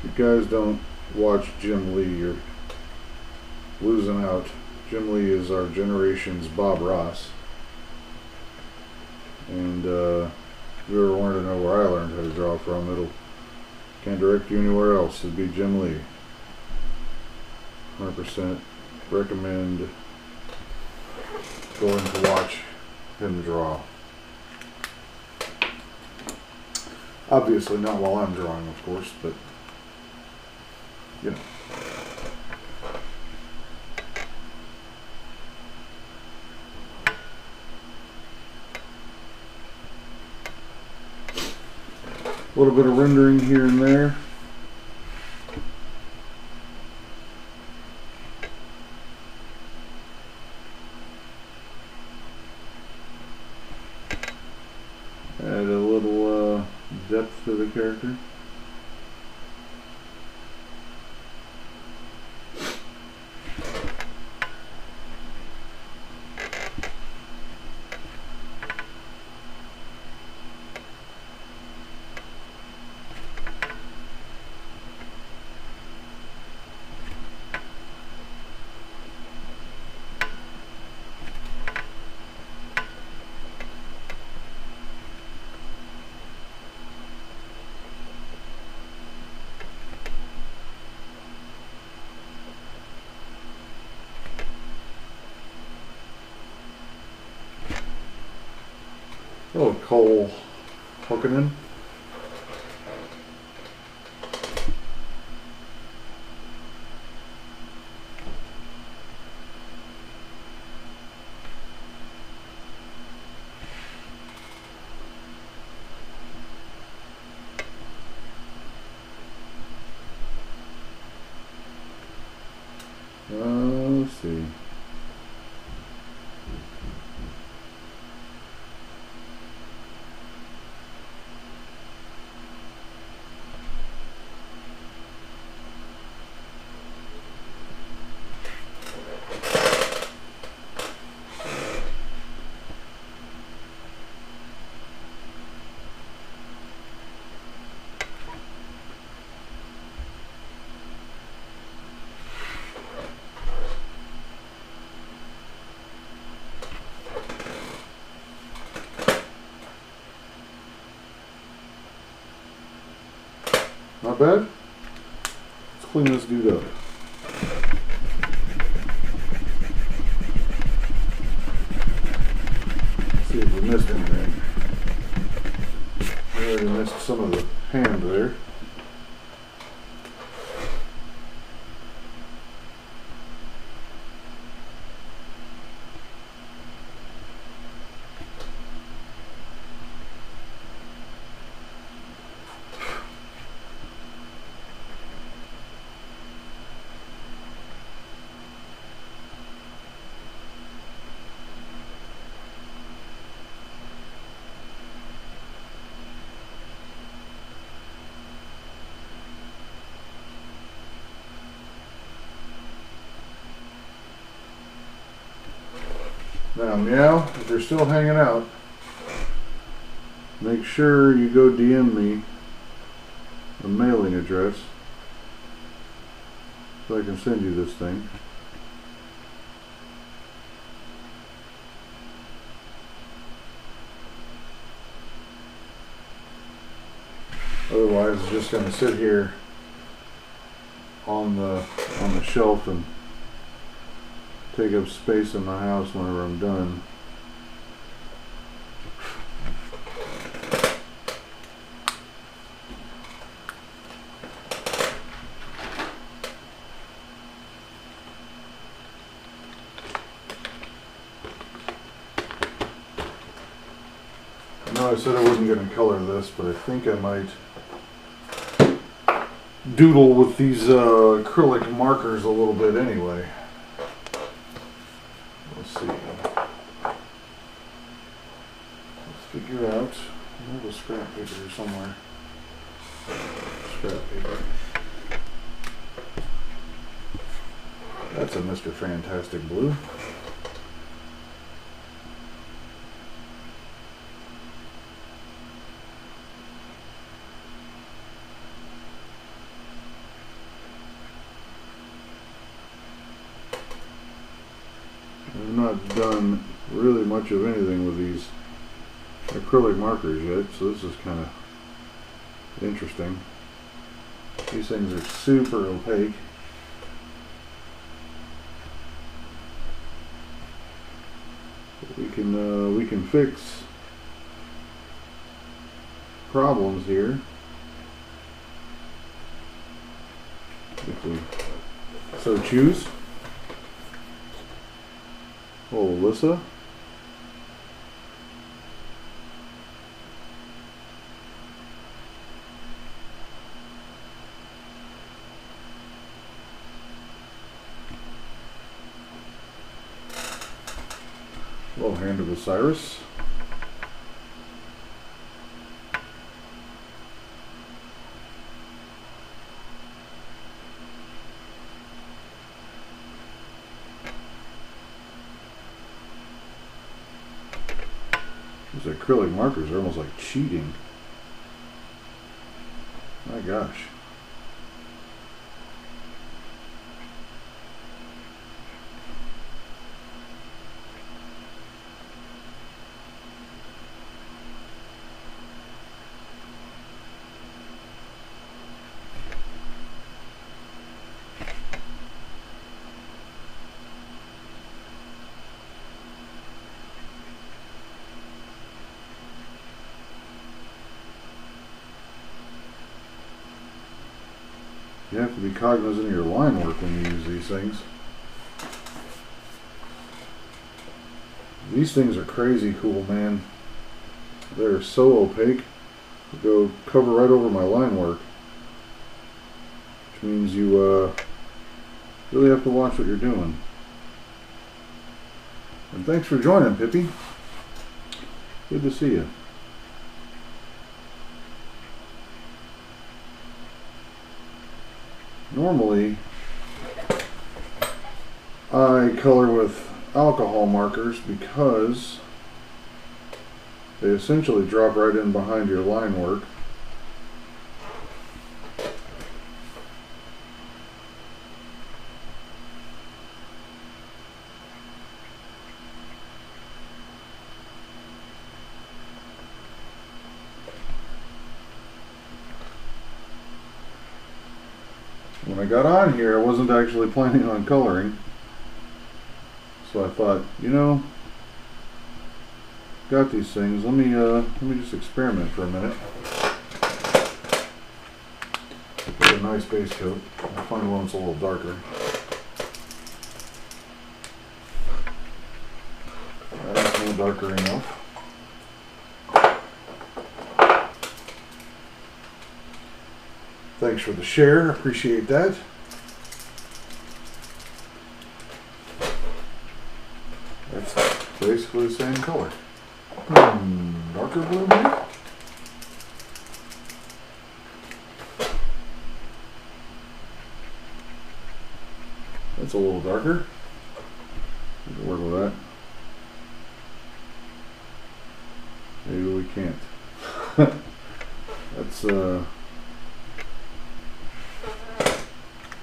If you guys don't watch Jim Lee, you're losing out. Jim Lee is our generation's Bob Ross. And if you ever wanted to know where I learned how to draw from, can't direct you anywhere else. It'd be Jim Lee. 100% recommend going to watch him draw. Obviously not while I'm drawing, of course, but you know. A little bit of rendering here and there. Add a little depth to the character. Oh, coal. hooking in. Let's see. Not bad. Let's clean this dude up. See if we missed anything. I already missed some of the hand there. Now, Meow, if you're still hanging out, make sure you go DM me a mailing address so I can send you this thing. Otherwise, it's just going to sit here on the shelf and take up space in my house whenever I'm done. I know I said I wasn't going to color this, but I think I might doodle with these acrylic markers a little bit anyway. Let's see. Let's figure out. I have a scrap paper here somewhere. Scrap paper. That's a Mr. Fantastic blue. I've not done really much of anything with these acrylic markers yet, so this is kind of interesting. These things are super opaque. But we can fix problems here if we so choose. Oh, Alyssa. Well, Hand of Osiris. These acrylic markers are almost like cheating. My gosh. You have to be cognizant of your line work when you use these things. These things are crazy cool, man. They're so opaque. They go cover right over my line work. Which means you really have to watch what you're doing. And thanks for joining, Pippi. Good to see you. Normally, I color with alcohol markers because they essentially drop right in behind your line work. When I got on here, I wasn't actually planning on coloring. So I thought, you know, got these things. Let me just experiment for a minute. Get a nice base coat. I'll find one that's a little darker. That's no darker enough. Thanks for the share. Appreciate that. That's basically the same color. Darker blue maybe? That's a little darker. We can work with that. Maybe we can't. That's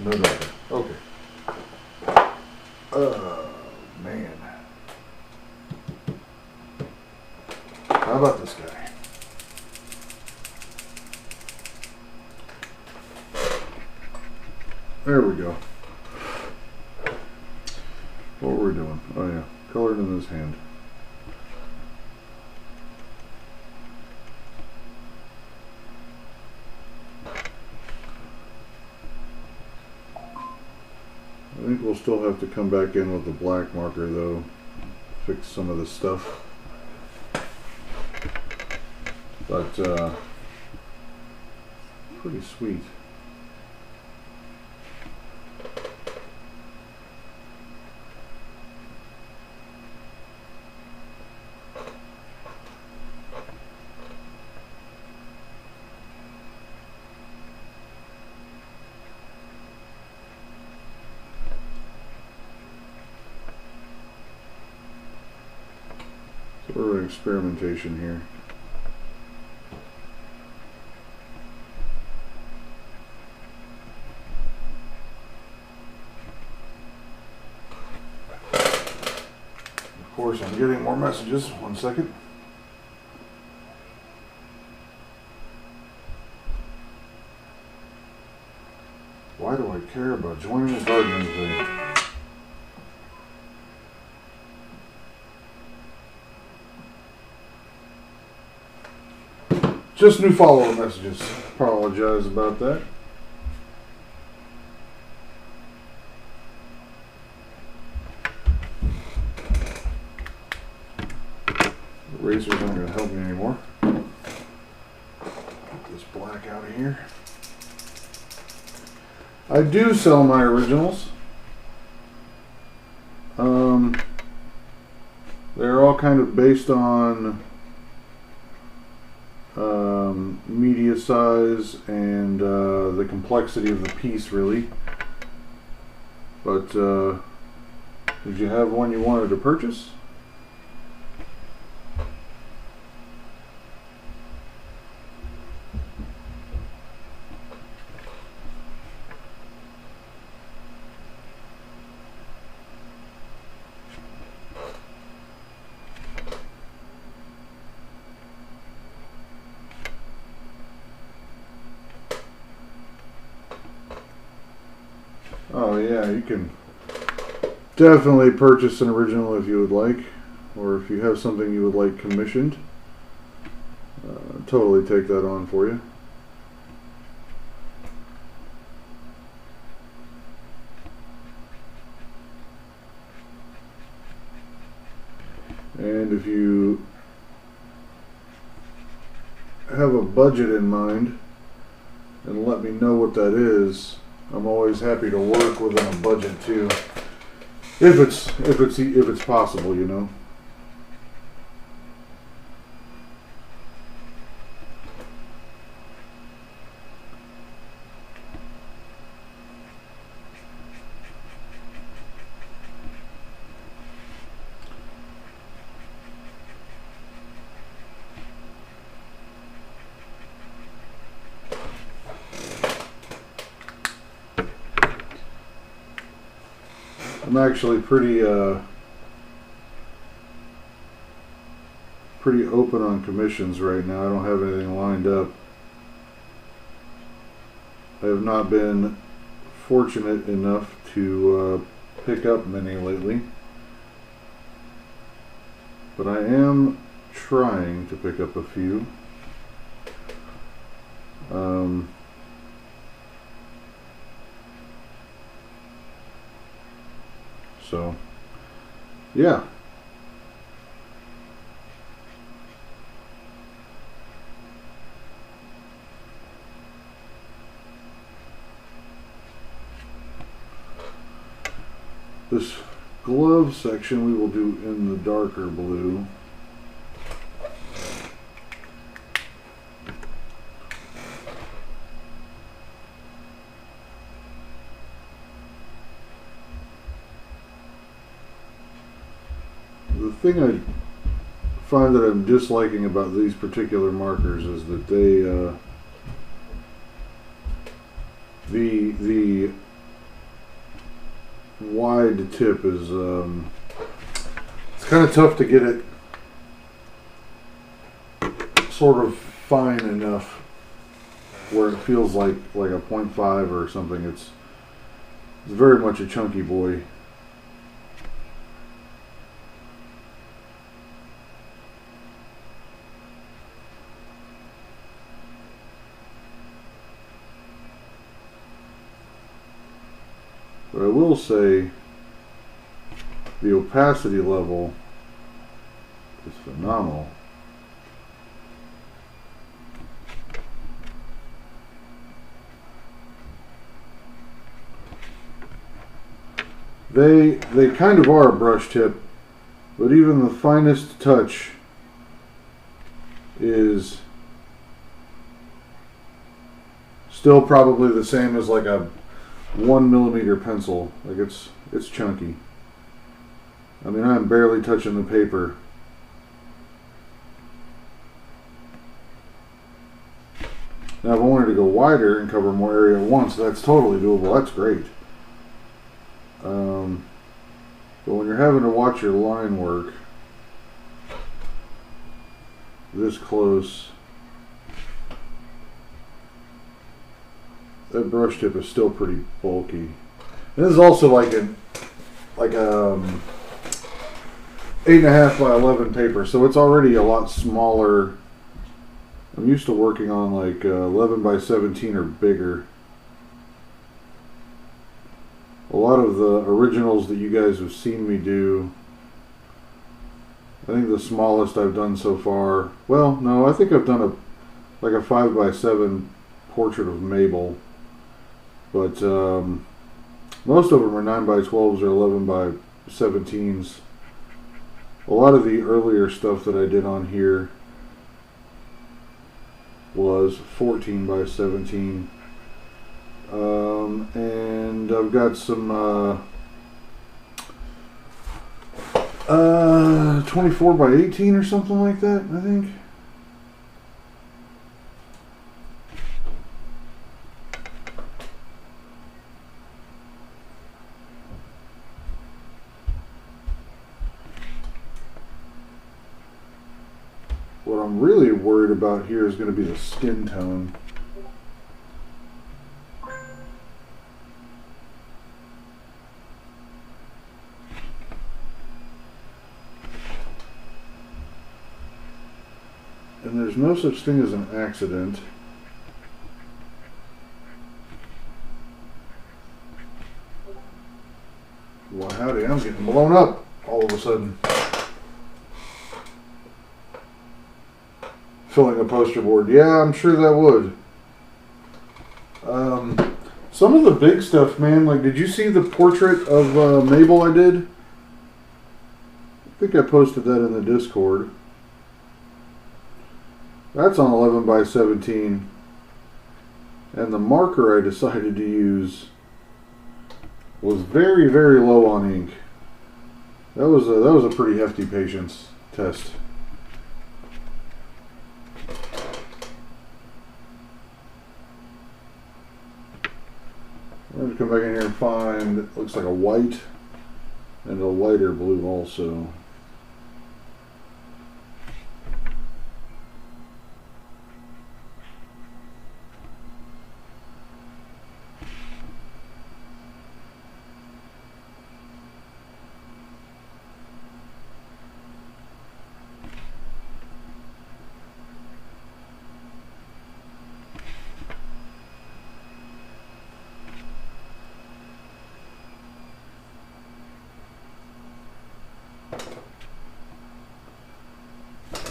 no darker. Okay. Man. How about this guy? There we go. What were we doing? Oh yeah, colored in this hand. I think we'll still have to come back in with the black marker though, fix some of this stuff. But pretty sweet. Sort of experimentation here. Of course, I'm getting more messages. 1 second. Why do I care about joining a gardening thing? Just new follower messages. Apologize about that. Erasers aren't going to help me anymore. Get this black out of here. I do sell my originals. They're all kind of based on media size and the complexity of the piece, really. But did you have one you wanted to purchase? Oh yeah, you can definitely purchase an original if you would like, or if you have something you would like commissioned. Totally take that on for you. And if you have a budget in mind and let me know what that is, I'm always happy to work within a budget too. If it's possible, you know. I'm actually pretty open on commissions right now. I don't have anything lined up. I have not been fortunate enough to pick up many lately, but I am trying to pick up a few. So, yeah. This glove section we will do in the darker blue. The thing I find that I'm disliking about these particular markers is that they the wide tip is it's kind of tough to get it sort of fine enough where it feels like a 0.5 or something. It's very much a chunky boy. But I will say the opacity level is phenomenal. They kind of are a brush tip, but even the finest touch is still probably the same as like a 1mm pencil. Like it's chunky. I mean, I'm barely touching the paper. Now if I wanted to go wider and cover more area at once, that's totally doable. That's great. But when you're having to watch your line work this close, that brush tip is still pretty bulky. And this is also like a 8.5 by 11 paper, so it's already a lot smaller. I'm used to working on like 11 by 17 or bigger. A lot of the originals that you guys have seen me do, I think the smallest I've done so far, well, no, I think I've done a 5 by 7 portrait of Mabel. But most of them are 9 by 12s or 11 by 17s. A lot of the earlier stuff that I did on here was 14 by 17. And I've got some 24 by 18 or something like that, I think. What I'm really worried about here is going to be the skin tone. And there's no such thing as an accident. Well, howdy, I'm getting blown up all of a sudden. filling a poster board. Yeah, I'm sure that would. Some of the big stuff, man, like, did you see the portrait of Mabel I did? I think I posted that in the Discord. That's on 11 by 17. And the marker I decided to use was very, very low on ink. That was a pretty hefty patience test. I'm going to come back in here and find, it looks like a white and a lighter blue also.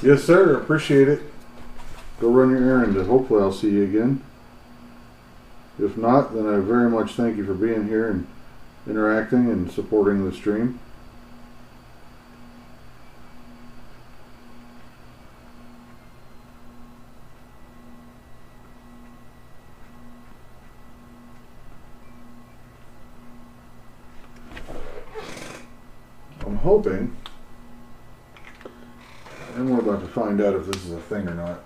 Yes, sir. Appreciate it. Go run your errand, and hopefully I'll see you again. If not, then I very much thank you for being here and interacting and supporting the stream. I'm hoping, and we're about to find out if this is a thing or not.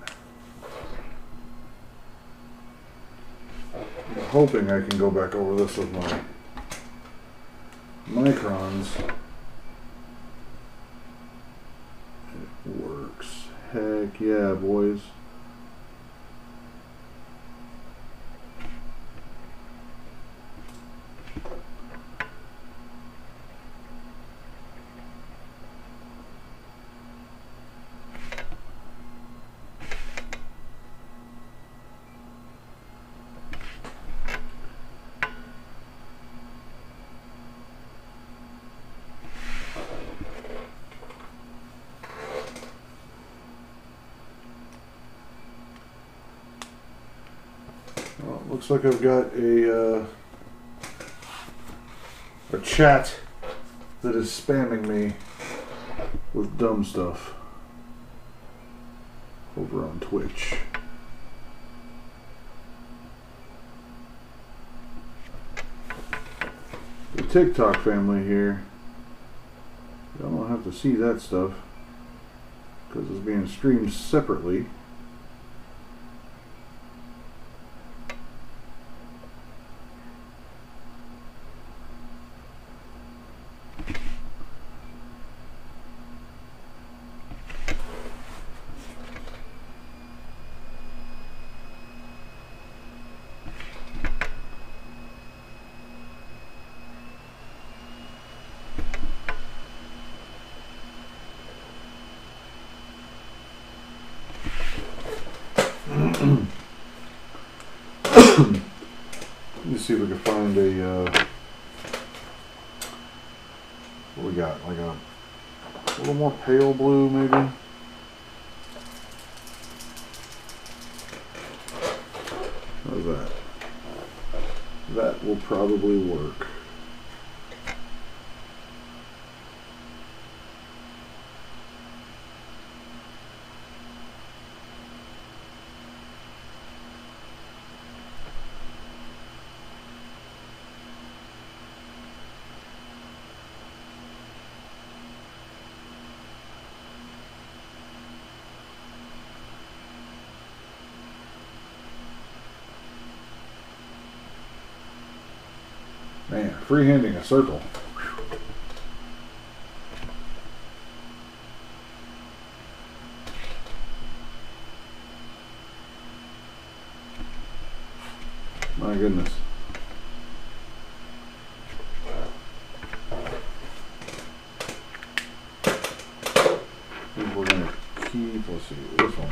I'm hoping I can go back over this with my microns. It works. Heck yeah, boys. Well, looks like I've got a chat that is spamming me with dumb stuff over on Twitch. The TikTok family here, y'all don't have to see that stuff because it's being streamed separately. Let's see if we can find a what we got, like a little more pale blue maybe. How's that? That will probably work. Man, freehanding a circle. My goodness. I think we're gonna keep, let's see, this one.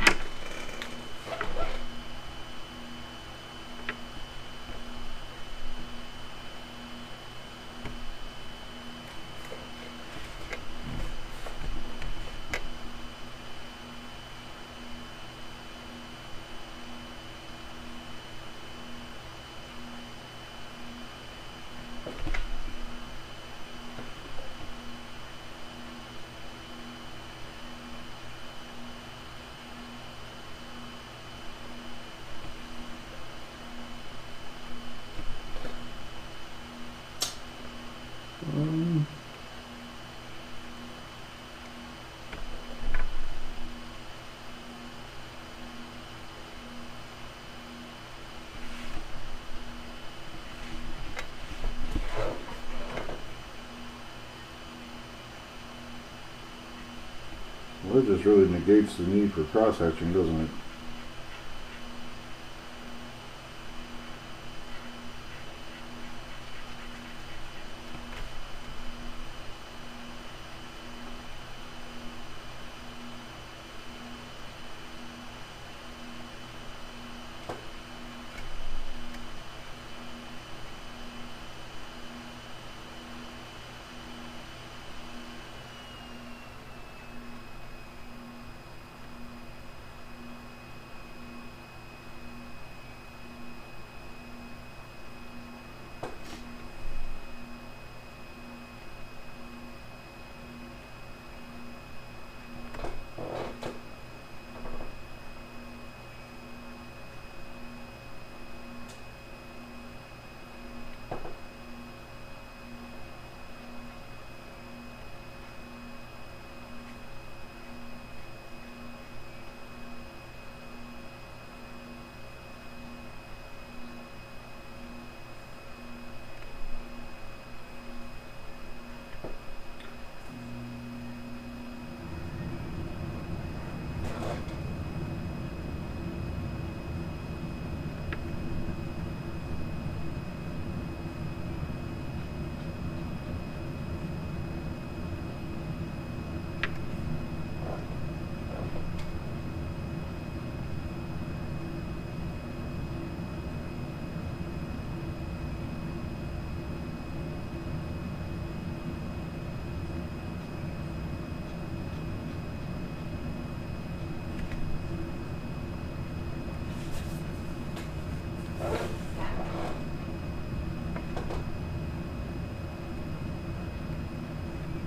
That just really negates the need for cross-hatching, doesn't it?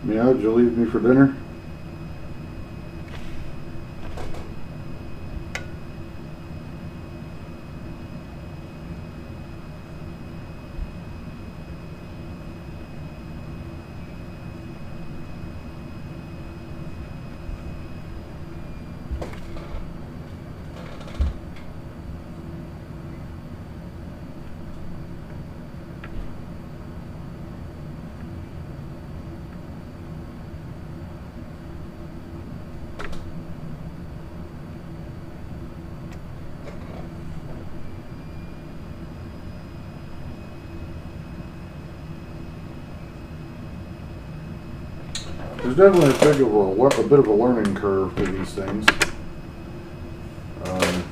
Meow, did you leave me for dinner? There's definitely a bit of a learning curve to these things. Um,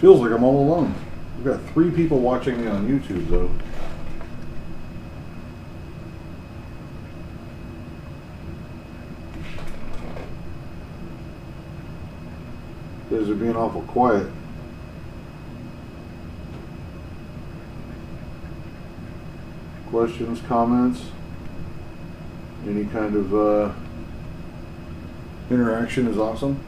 Feels like I'm all alone. We've got 3 people watching me on YouTube, though. You guys are being awful quiet. Questions, comments, any kind of interaction is awesome.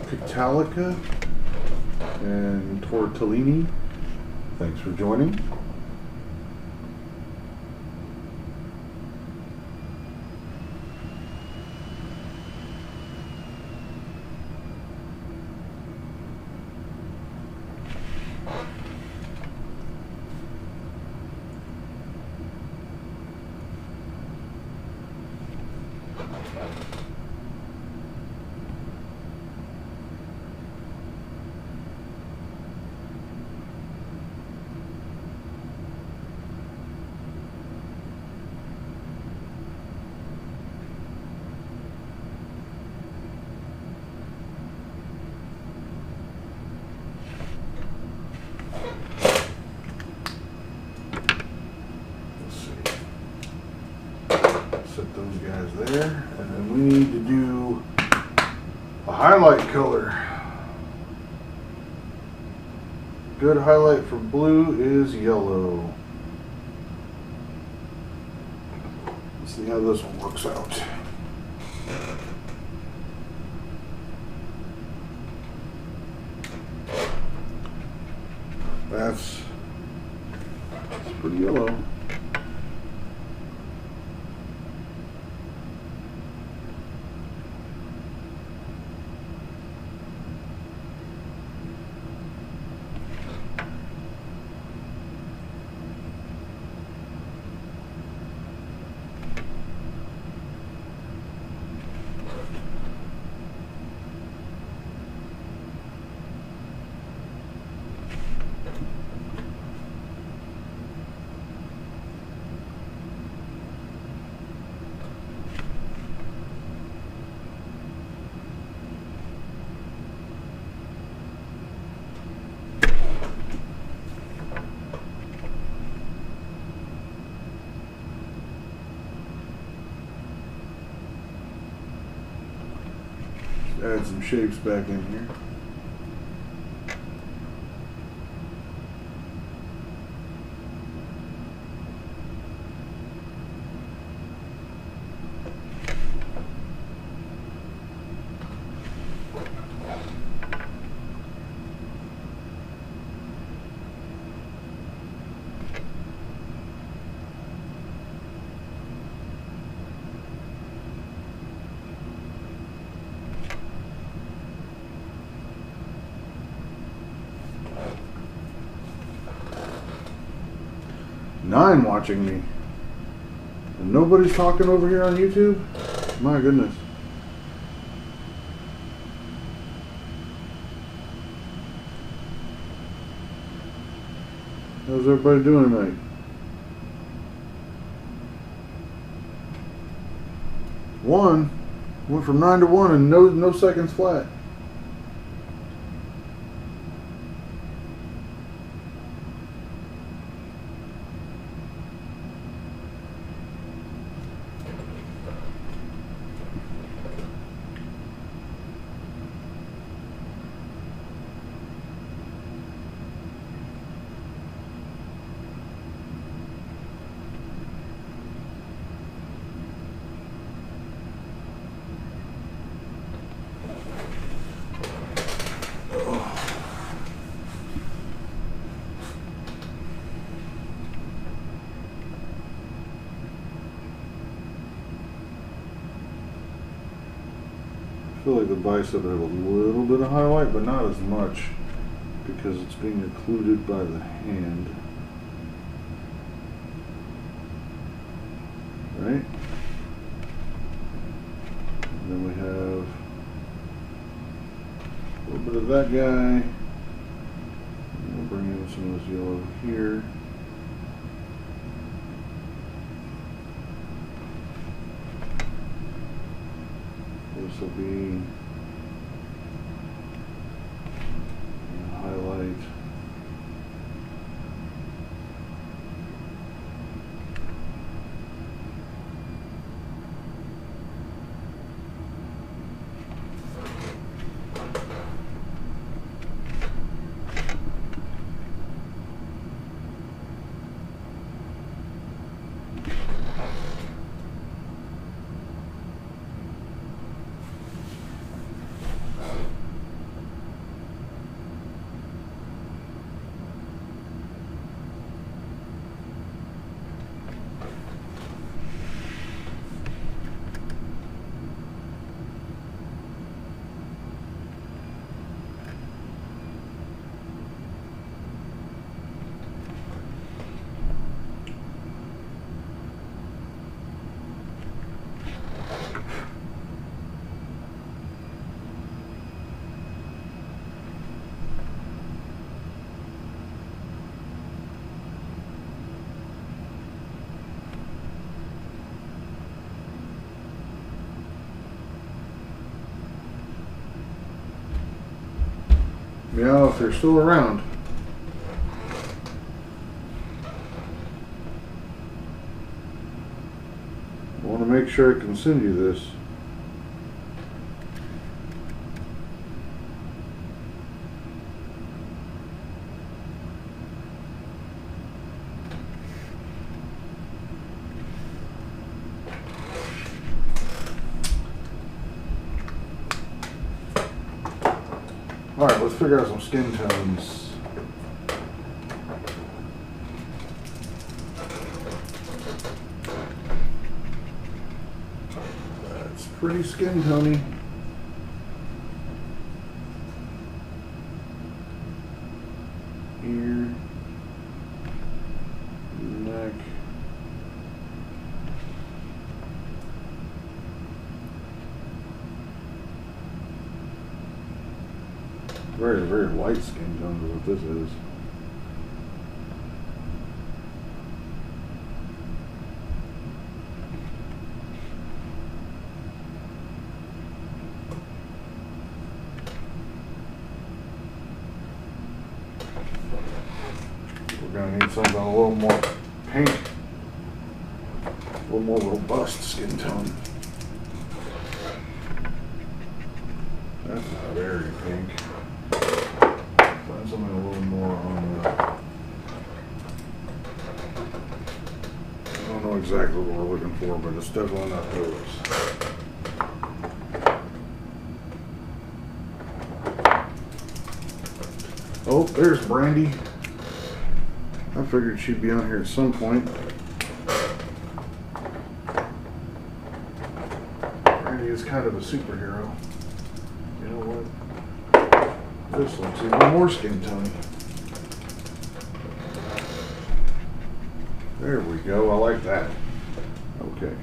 Pitalica and Tortellini. Thanks for joining. Set those guys there, and then we need to do a highlight color. Good highlight for blue is yellow. Let's see how this one works out. That's pretty yellow. Add some shapes back in here. Nine watching me. And nobody's talking over here on YouTube? My goodness. How's everybody doing tonight? One went from 9 to 1 and no seconds flat. I feel like the bicep has a little bit of highlight, but not as much because it's being occluded by the hand. Right? And then we have a little bit of that guy. And we'll bring in some of this yellow here. This will be a highlight. Meow if they're still around. I want to make sure I can send you this. Alright, let's figure out some skin tones. That's pretty skin tony. Ear, neck. Very, very light skin tone is what this is. We're going to need something a little more pink, a little more robust skin tone. That's not very pink. Find something a little more on the... I don't know exactly what we're looking for, but it's definitely not those. Oh, there's Brandy. I figured she'd be on here at some point. Brandy is kind of a superhero. You know what? This looks even more skin tone. There we go. I like that. Okay.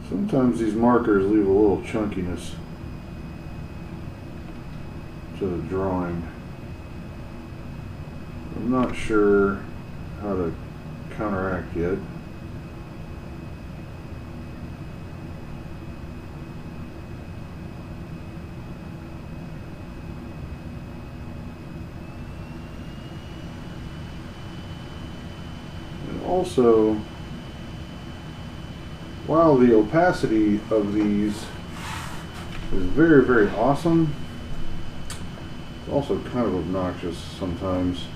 Sometimes these markers leave a little chunkiness to the drawing. I'm not sure how to counteract yet. And also, while the opacity of these is very, very awesome, it's also kind of obnoxious sometimes,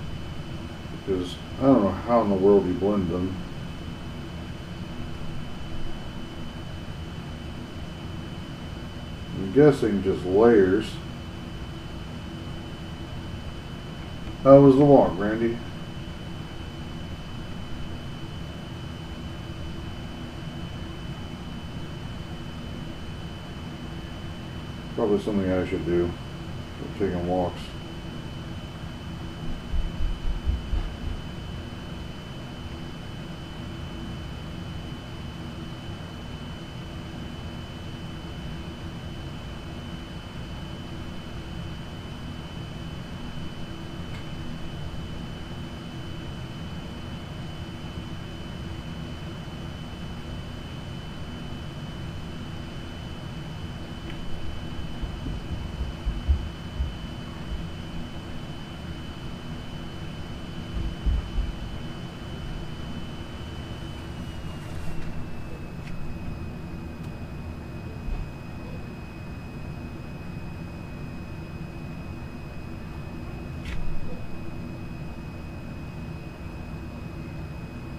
because I don't know how in the world you blend them. I'm guessing just layers. How was the walk, Randy? Probably something I should do for taking walks.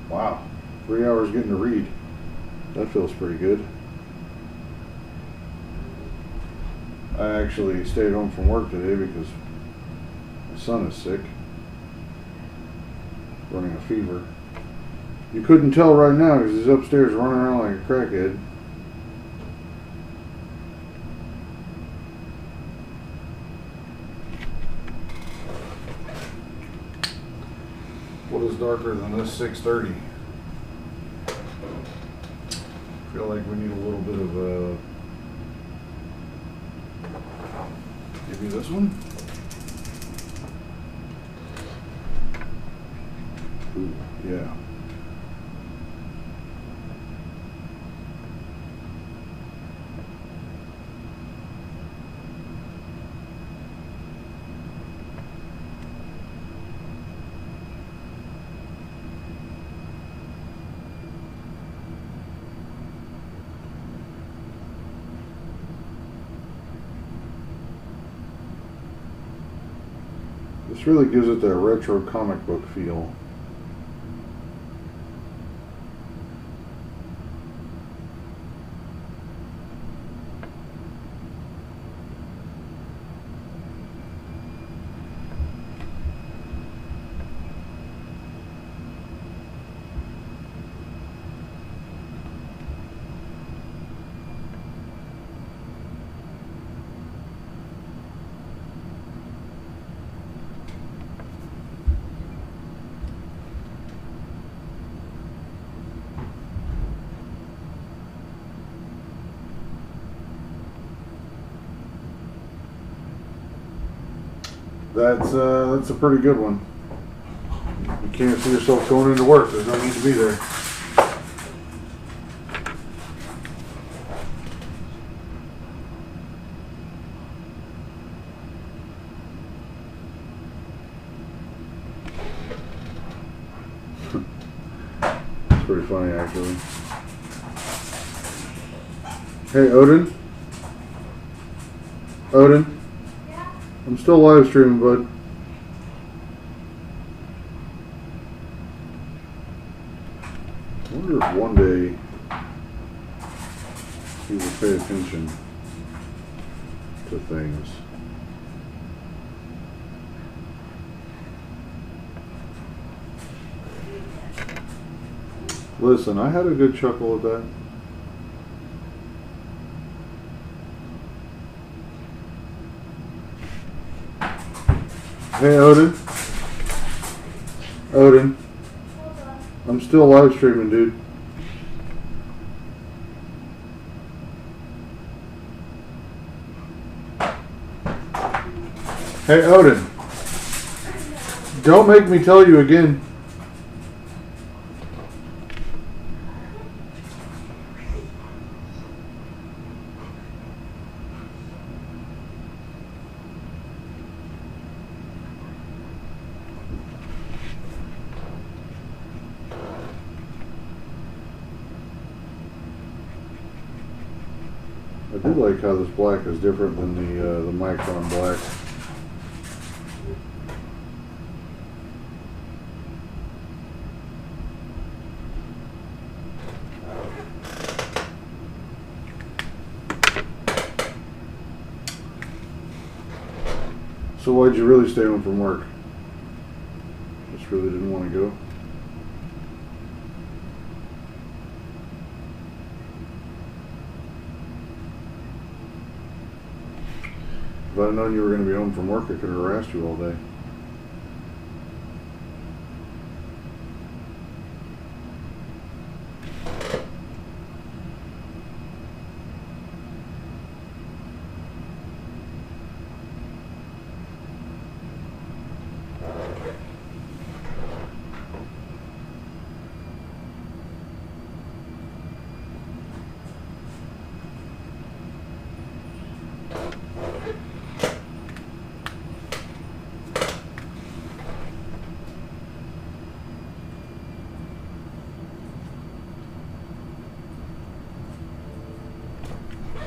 Wow, 3 hours getting to read. That feels pretty good. I actually stayed home from work today because my son is sick, running a fever. You couldn't tell right now because he's upstairs running around like a crackhead. What is darker than this 630? I feel like we need a little bit of a... Give me this one. Ooh, yeah. This really gives it that retro comic book feel. That's a pretty good one. You can't see yourself going into work. There's no need to be there. It's pretty funny, actually. Hey, Odin. Odin. Yeah. I'm still live streaming, bud. I wonder if one day he will pay attention to things. Listen, I had a good chuckle at that. Hey, Odin. Odin. Hold on. I'm still live streaming, dude. Hey, Odin. Don't make me tell you again. I do like how this black is different than the Micron black. So why'd you really stay home from work? Just really didn't want to go? If I'd known you were going to be home from work, I could have harassed you all day.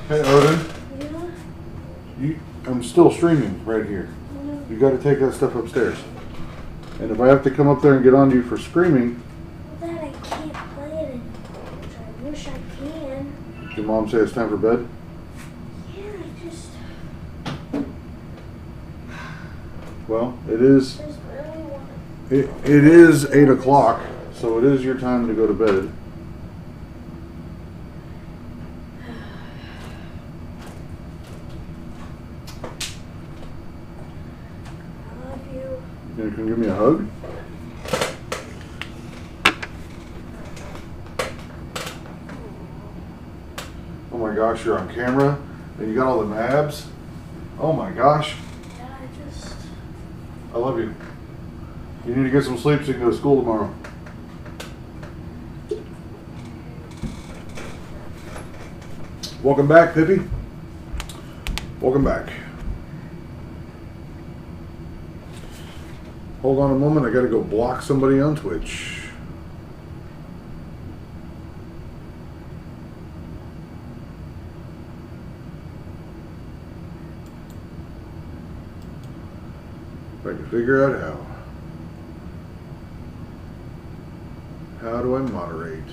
Hey, Odin. Yeah. I'm still streaming right here. Yeah. You got to take that stuff upstairs. And if I have to come up there and get on you for screaming, Well, Dad, I can't play it anymore, which I wish I can. did your mom say it's time for bed? Yeah, I just Well, it is. really want It is 8 o'clock, so it is your time to go to bed. I love you. You can give me a hug? Oh my gosh, you're on camera and you got all the abs. Oh my gosh, Dad, I love you. You need to get some sleep so you can go to school tomorrow. Welcome back, Pippi. Welcome back. Hold on a moment, I gotta go block somebody on Twitch. If I can figure out how. How do I moderate?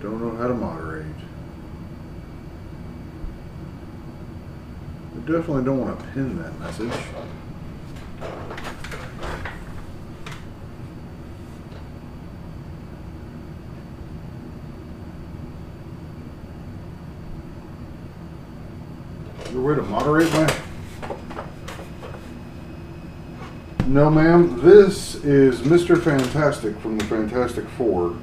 Don't know how to moderate. I definitely don't want to pin that message. Is there a way to moderate my... No, ma'am. This is Mr. Fantastic from the Fantastic Four.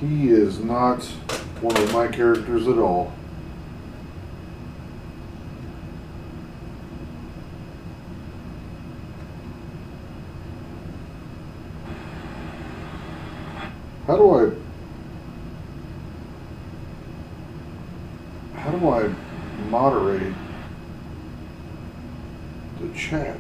He is not one of my characters at all. How do I moderate the chat?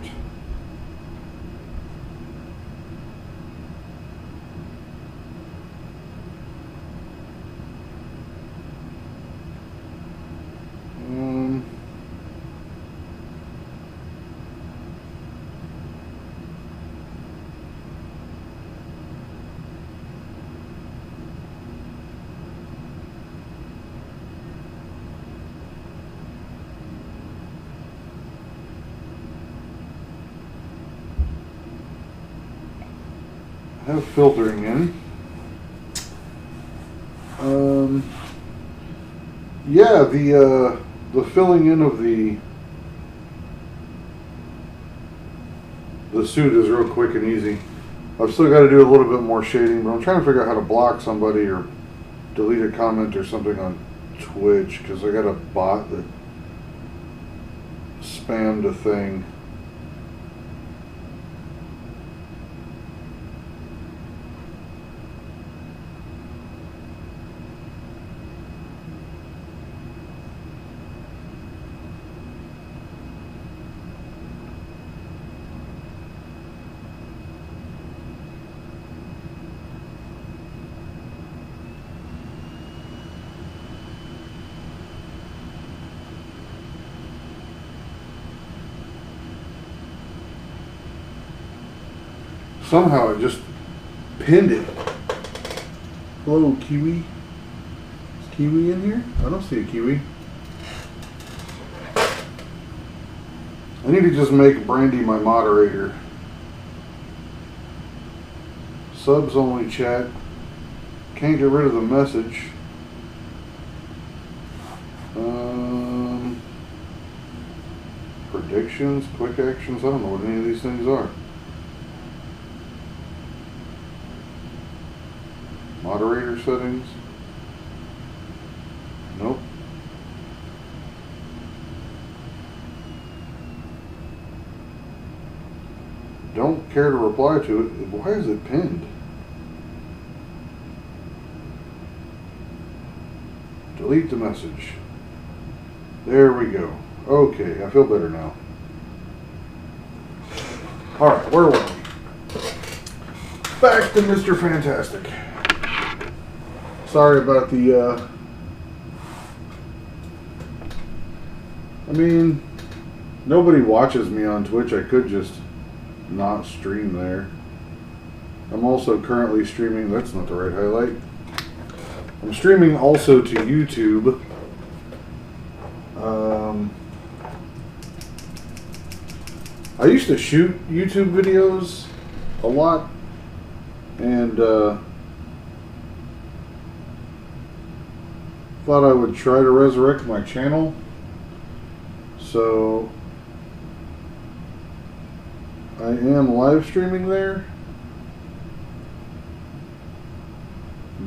I have filtering in. Yeah, the filling in of the suit is real quick and easy. I've still got to do a little bit more shading, but I'm trying to figure out how to block somebody or delete a comment or something on Twitch because I got a bot that spammed a thing. Somehow it just pinned it. Hello, Kiwi. Is Kiwi in here? I don't see a Kiwi. I need to just make Brandy my moderator. Subs only chat. Can't get rid of the message. Predictions, quick actions. I don't know what any of these things are. Moderator settings. Nope. Don't care to reply to it. Why is it pinned? Delete the message. There we go. Okay, I feel better now. Alright, where were we? Back to Mr. Fantastic. Sorry about the, I mean, nobody watches me on Twitch. I could just not stream there. I'm also currently streaming, that's not the right highlight. I'm streaming also to YouTube. I used to shoot YouTube videos a lot, and thought I would try to resurrect my channel. So I am live streaming there,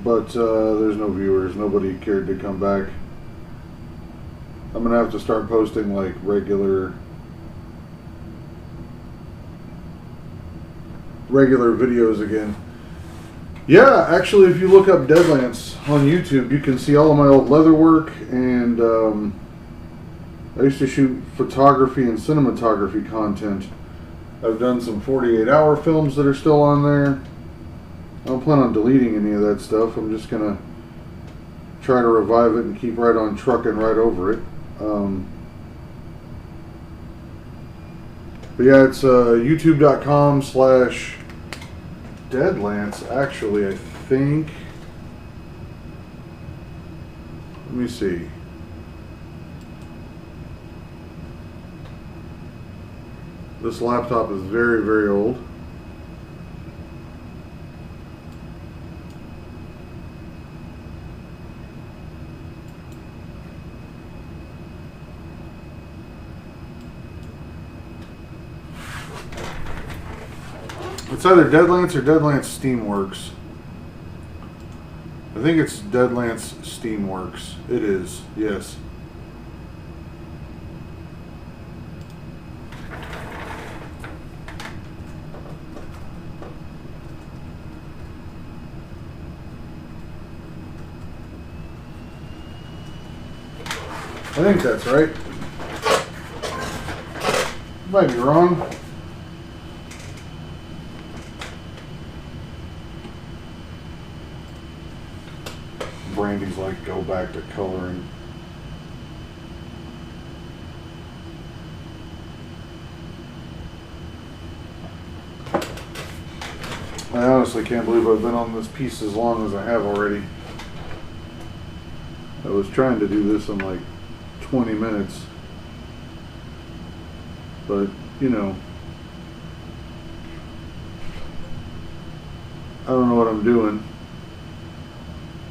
but there's no viewers. Nobody cared to come back. I'm gonna have to start posting like regular videos again. Yeah, actually, if you look up Deadlance on YouTube, you can see all of my old leather work, and I used to shoot photography and cinematography content. I've done some 48-hour films that are still on there. I don't plan on deleting any of that stuff. I'm just gonna try to revive it and keep right on trucking right over it. But yeah, it's youtube.com/Deadlance, actually, I think. Let me see. This laptop is very, very old. It's either Deadlance or Deadlance Steamworks. I think it's Deadlance Steamworks. It is, yes. I think that's right. Might be wrong. Brandy's like, go back to coloring. I honestly can't believe I've been on this piece as long as I have already. I was trying to do this in like 20 minutes. But, you know, I don't know what I'm doing.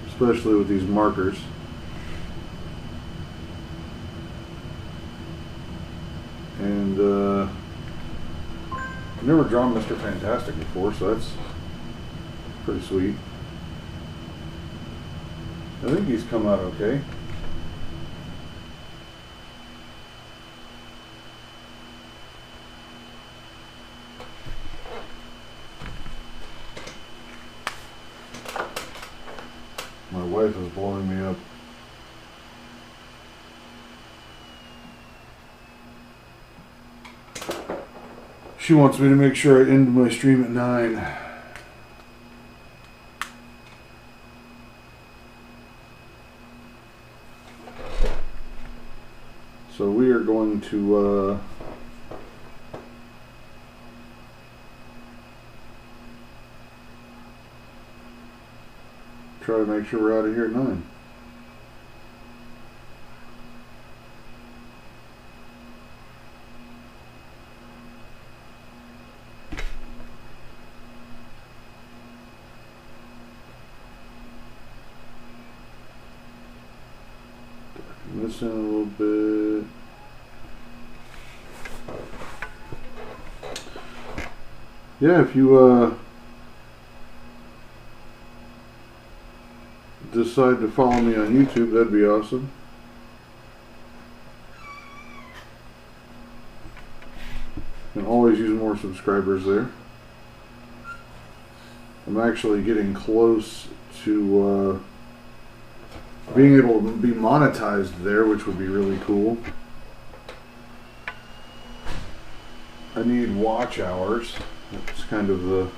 Especially with these markers. And I've never drawn Mr. Fantastic before, so that's pretty sweet. I think he's come out okay. My wife is blowing me up. She wants me to make sure I end my stream at 9. So we are going to try to make sure we're out of here at 9. Missing a little bit. Yeah, if you decide to follow me on YouTube, that'd be awesome. Can always use more subscribers there. I'm actually getting close to being able to be monetized there, which would be really cool. I need watch hours. That's kind of the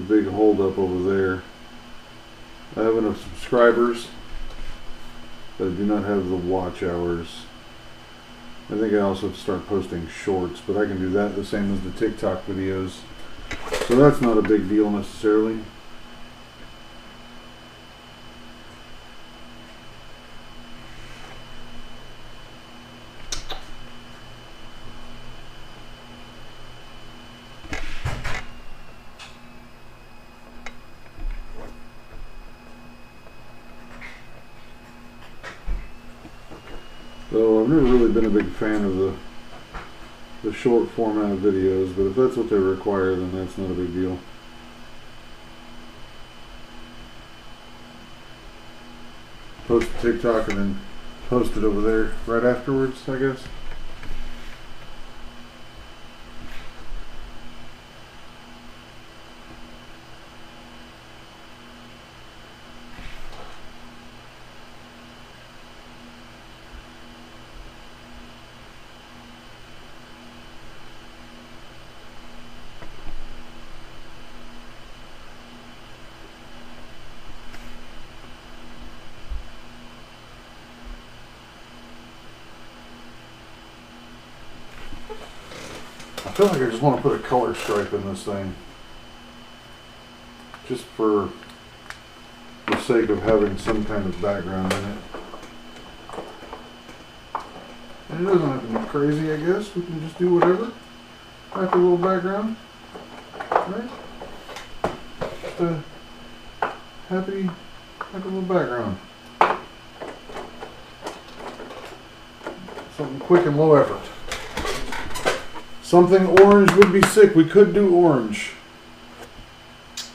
big holdup over there. I have enough subscribers, but I do not have the watch hours. I think I also have to start posting shorts, but I can do that the same as the TikTok videos. So that's not a big deal necessarily. Though I've never really been a big fan of the short format videos, but if that's what they require, then that's not a big deal. Post to TikTok and then post it over there right afterwards, I guess. I feel like I just want to put a color stripe in this thing. Just for the sake of having some kind of background in it. And it doesn't have to be crazy, I guess. We can just do whatever. Like a little background. Right? Just a happy, like a little background. Something quick and low effort. Something orange would be sick. We could do orange.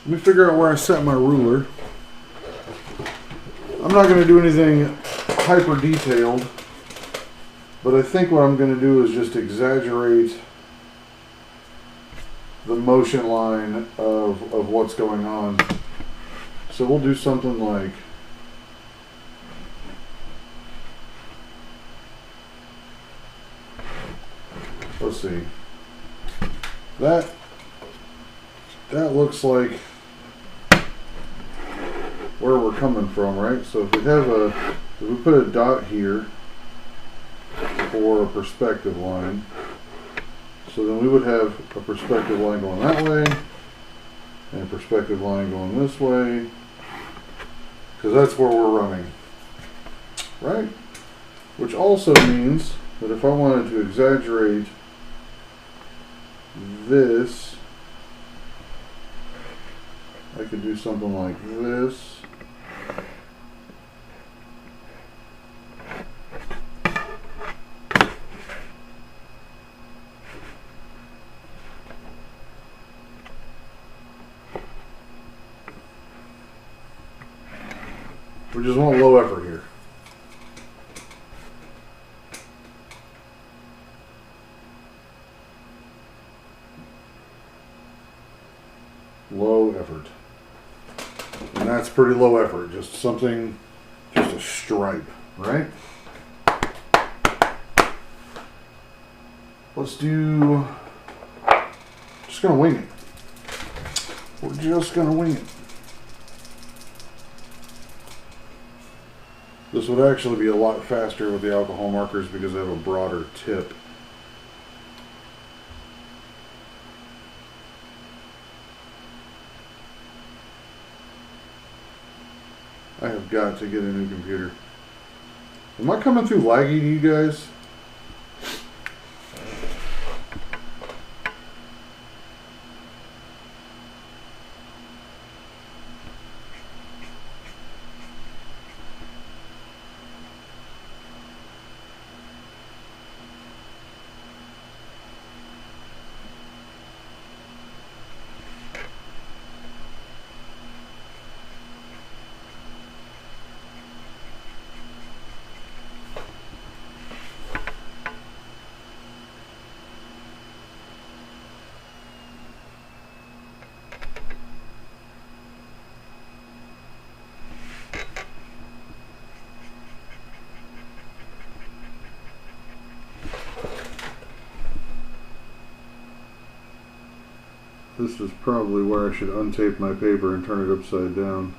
Let me figure out where I set my ruler. I'm not going to do anything hyper detailed, but I think what I'm going to do is just exaggerate the motion line of what's going on. So we'll do something like, let's see. That looks like where we're coming from, right? So if we put a dot here for a perspective line, so then we would have a perspective line going that way and a perspective line going this way, because that's where we're running, right? Which also means that if I wanted to exaggerate this, I could do something like this. We just want low effort here. Low effort. And that's pretty low effort. Just something, just a stripe, right? Let's do, just gonna wing it. We're just gonna wing it. This would actually be a lot faster with the alcohol markers because they have a broader tip. I have got to get a new computer. Am I coming through laggy to you guys? This is probably where I should untape my paper and turn it upside down.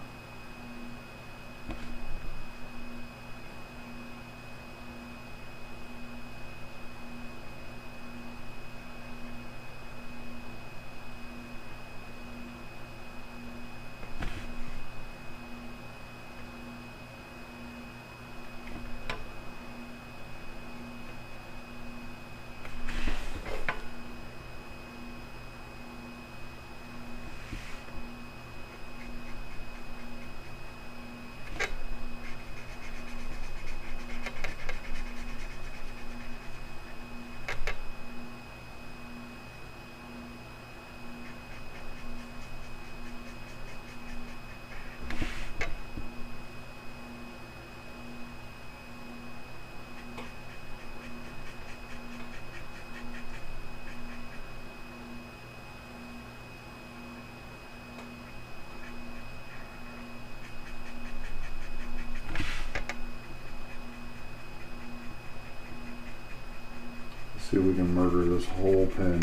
See if we can murder this whole pen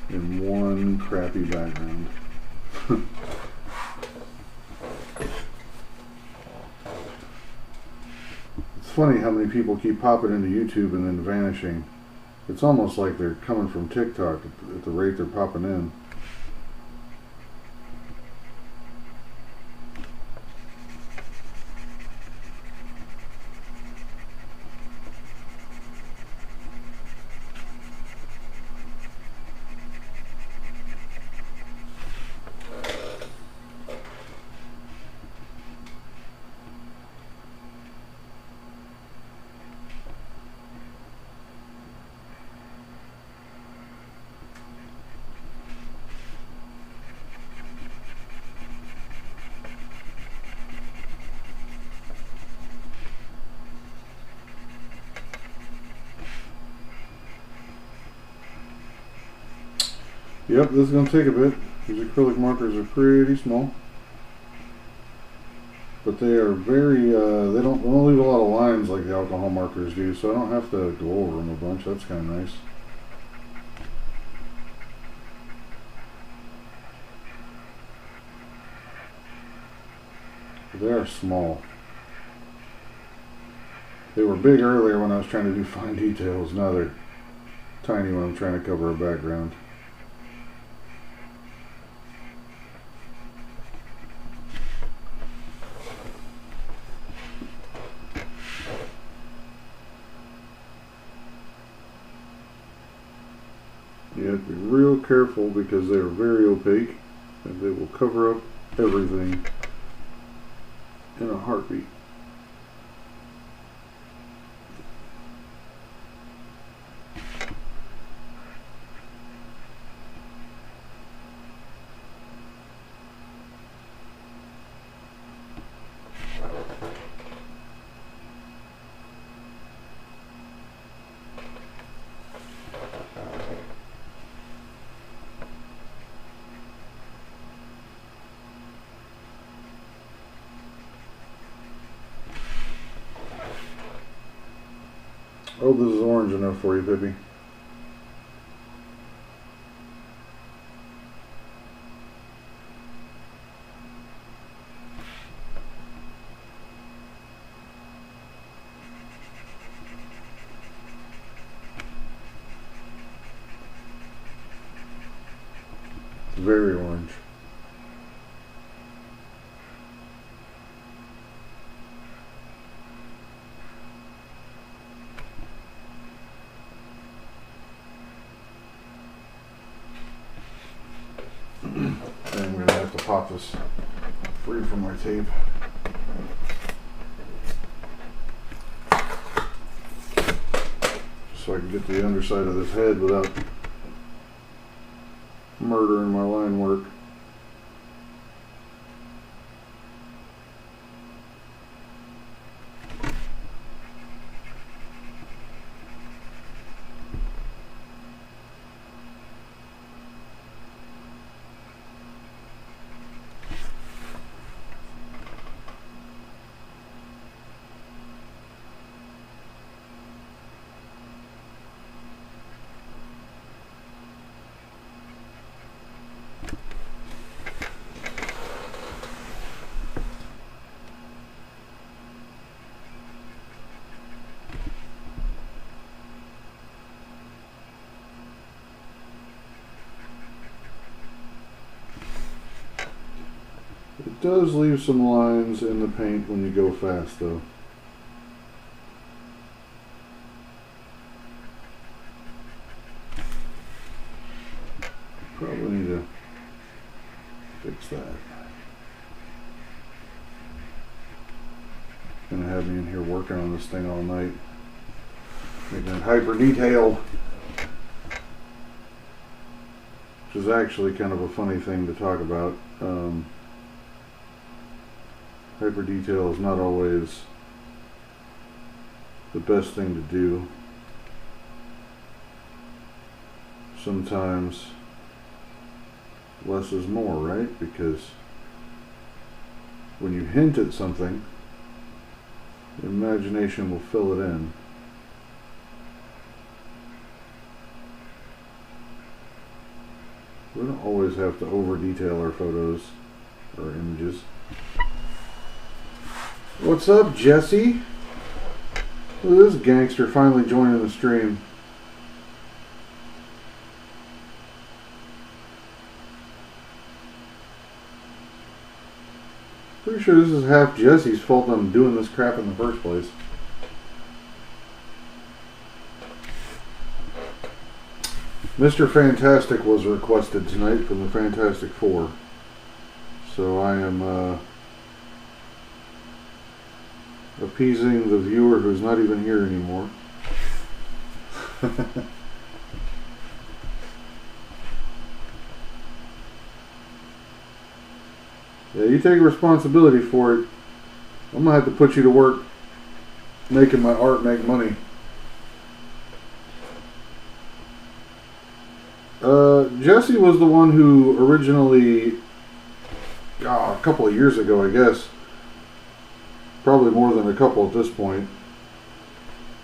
in one crappy background. It's funny how many people keep popping into YouTube and then vanishing. It's almost like they're coming from TikTok at the rate they're popping in. Yep, this is going to take a bit. These acrylic markers are pretty small. But they are very, they don't leave a lot of lines like the alcohol markers do, so I don't have to go over them a bunch. That's kind of nice. But they are small. They were big earlier when I was trying to do fine details. Now they're tiny when I'm trying to cover a background. You have to be real careful because they are very opaque and they will cover up everything in a heartbeat. I hope this is orange enough for you, Pippi. It's very orange. I'm going to have to pop this free from my tape. So I can get the underside of this head without murdering my line work. It does leave some lines in the paint when you go fast, though. Probably need to fix that. Gonna have me in here working on this thing all night, making it hyper detailed, which is actually kind of a funny thing to talk about. Hyper detail is not always the best thing to do. Sometimes less is more, right? Because when you hint at something, the imagination will fill it in. We don't always have to over detail our photos or images. What's up, Jesse? Look at this gangster finally joining the stream. Pretty sure this is half Jesse's fault I'm doing this crap in the first place. Mr. Fantastic was requested tonight from the Fantastic Four. So I am appeasing the viewer who's not even here anymore. Yeah, you take responsibility for it. I'm gonna have to put you to work making my art make money. Jesse was the one who originally, a couple of years ago, I guess, probably more than a couple at this point,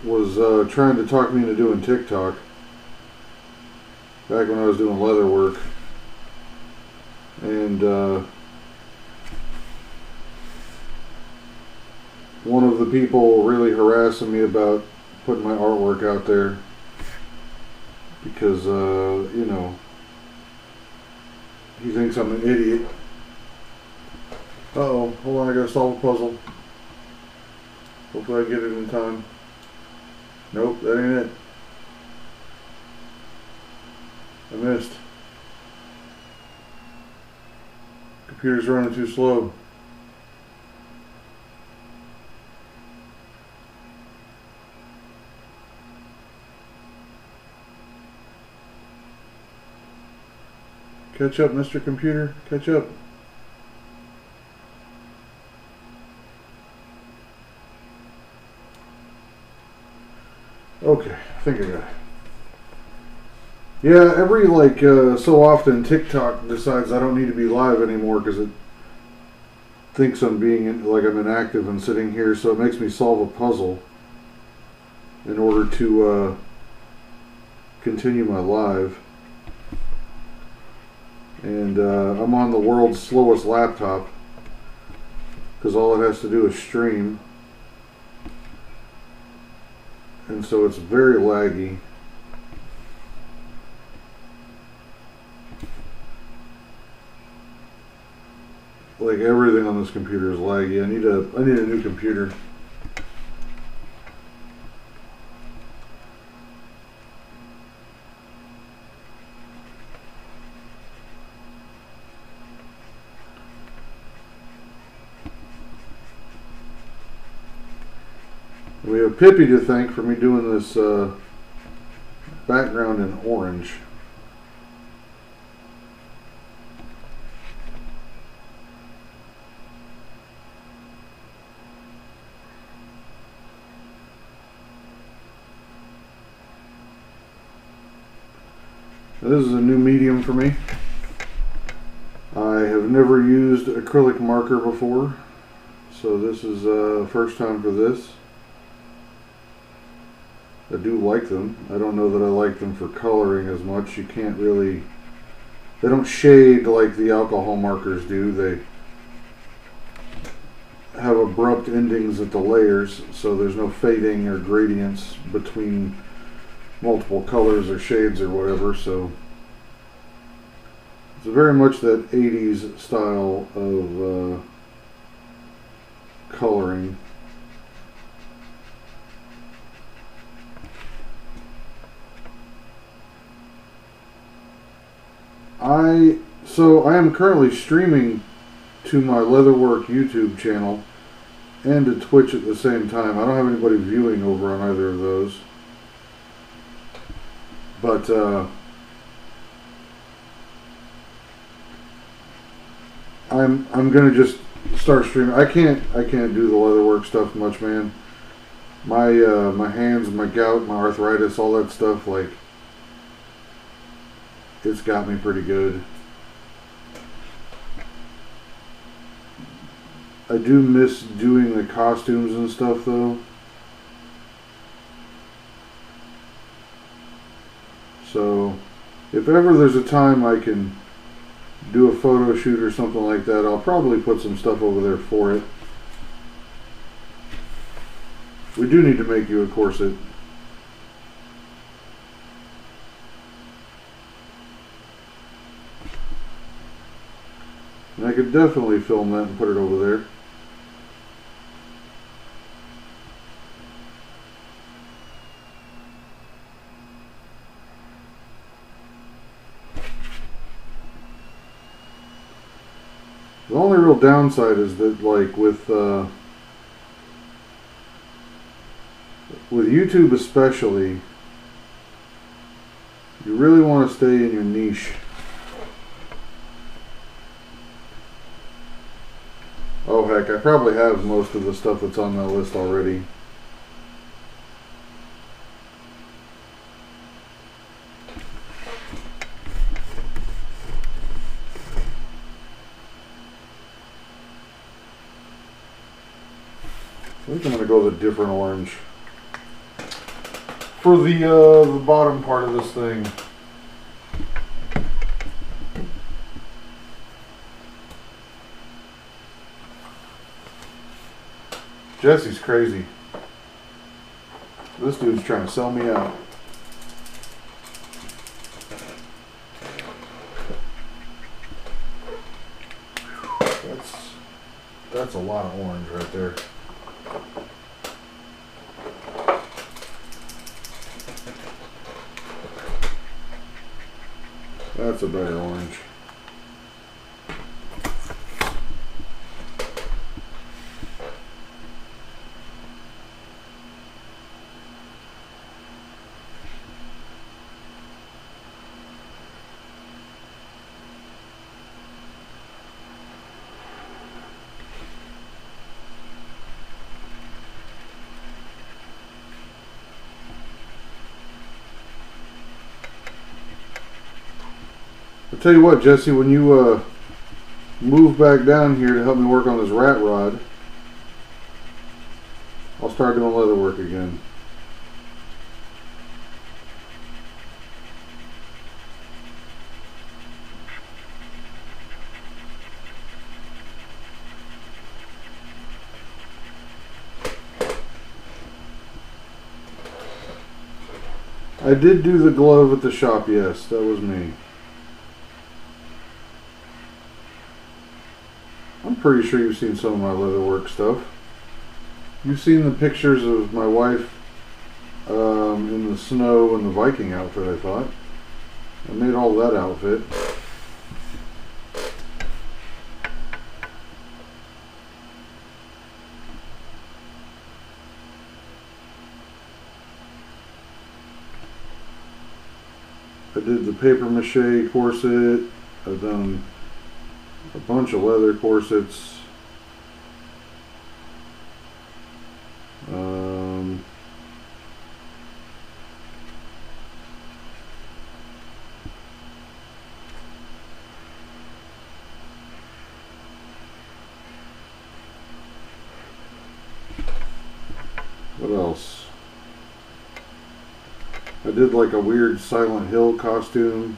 was trying to talk me into doing TikTok back when I was doing leather work. And one of the people really harassing me about putting my artwork out there because, you know, he thinks I'm an idiot. Uh-oh, hold on, I gotta solve a puzzle. Hopefully I get it in time. Nope, that ain't it. I missed. Computer's running too slow. Catch up, Mr. Computer. Catch up. Okay, I think I got it. Yeah, every so often TikTok decides I don't need to be live anymore because it thinks I'm being like I'm inactive and sitting here, so it makes me solve a puzzle in order to continue my live. And I'm on the world's slowest laptop because all it has to do is stream. And so it's very laggy. Like everything on this computer is laggy. I need a new computer. We have Pippi to thank for me doing this background in orange. Now, this is a new medium for me. I have never used acrylic marker before, so this is first time for this. I do like them. I don't know that I like them for coloring as much. You can't really... They don't shade like the alcohol markers do. They have abrupt endings at the layers, so there's no fading or gradients between multiple colors or shades or whatever, so... It's very much that 80s style of coloring. I am currently streaming to my Leatherwork YouTube channel and to Twitch at the same time. I don't have anybody viewing over on either of those. But I'm gonna just start streaming. I can't do the leatherwork stuff much, man. My my hands, my gout, my arthritis, all that stuff, like, it's got me pretty good. I do miss doing the costumes and stuff though. So if ever there's a time I can do a photo shoot or something like that, I'll probably put some stuff over there for it. We do need to make you a corset. And I could definitely film that and put it over there. The only real downside is that, like, with YouTube especially, you really want to stay in your niche. Oh heck, I probably have most of the stuff that's on that list already. I think I'm going to go with a different orange for the bottom part of this thing. Jesse's crazy. This dude's trying to sell me out. That's a lot of orange right there. That's a better orange. I'll tell you what, Jesse, when you move back down here to help me work on this rat rod, I'll start doing leather work again. I did do the glove at the shop, yes, that was me. I'm pretty sure you've seen some of my leatherwork stuff. You've seen the pictures of my wife in the snow in the Viking outfit, I thought. I made all that outfit. I did the paper mache corset. I've done a bunch of leather corsets. What else? I did like a weird Silent Hill costume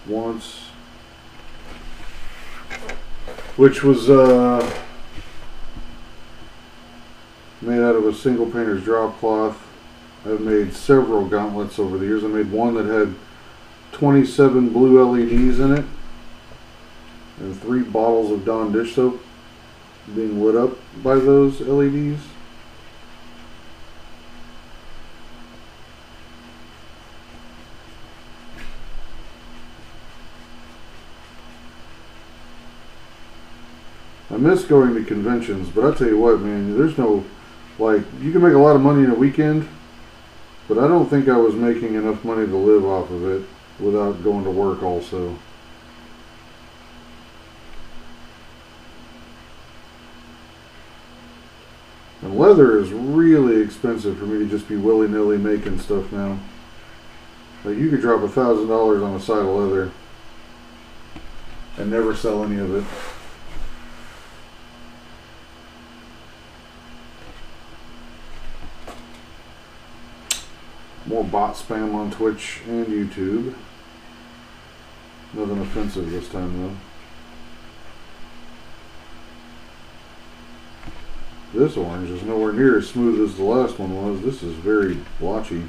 once, which was made out of a single painter's drop cloth. I've made several gauntlets over the years. I made one that had 27 blue LEDs in it and 3 bottles of Dawn dish soap being lit up by those LEDs. I miss going to conventions, but I tell you what, man, there's no, like, you can make a lot of money in a weekend, but I don't think I was making enough money to live off of it without going to work also. And leather is really expensive for me to just be willy-nilly making stuff now. Like, you could drop $1,000 on a side of leather and never sell any of it. More bot spam on Twitch and YouTube. Nothing offensive this time though. This orange is nowhere near as smooth as the last one was. This is very blotchy.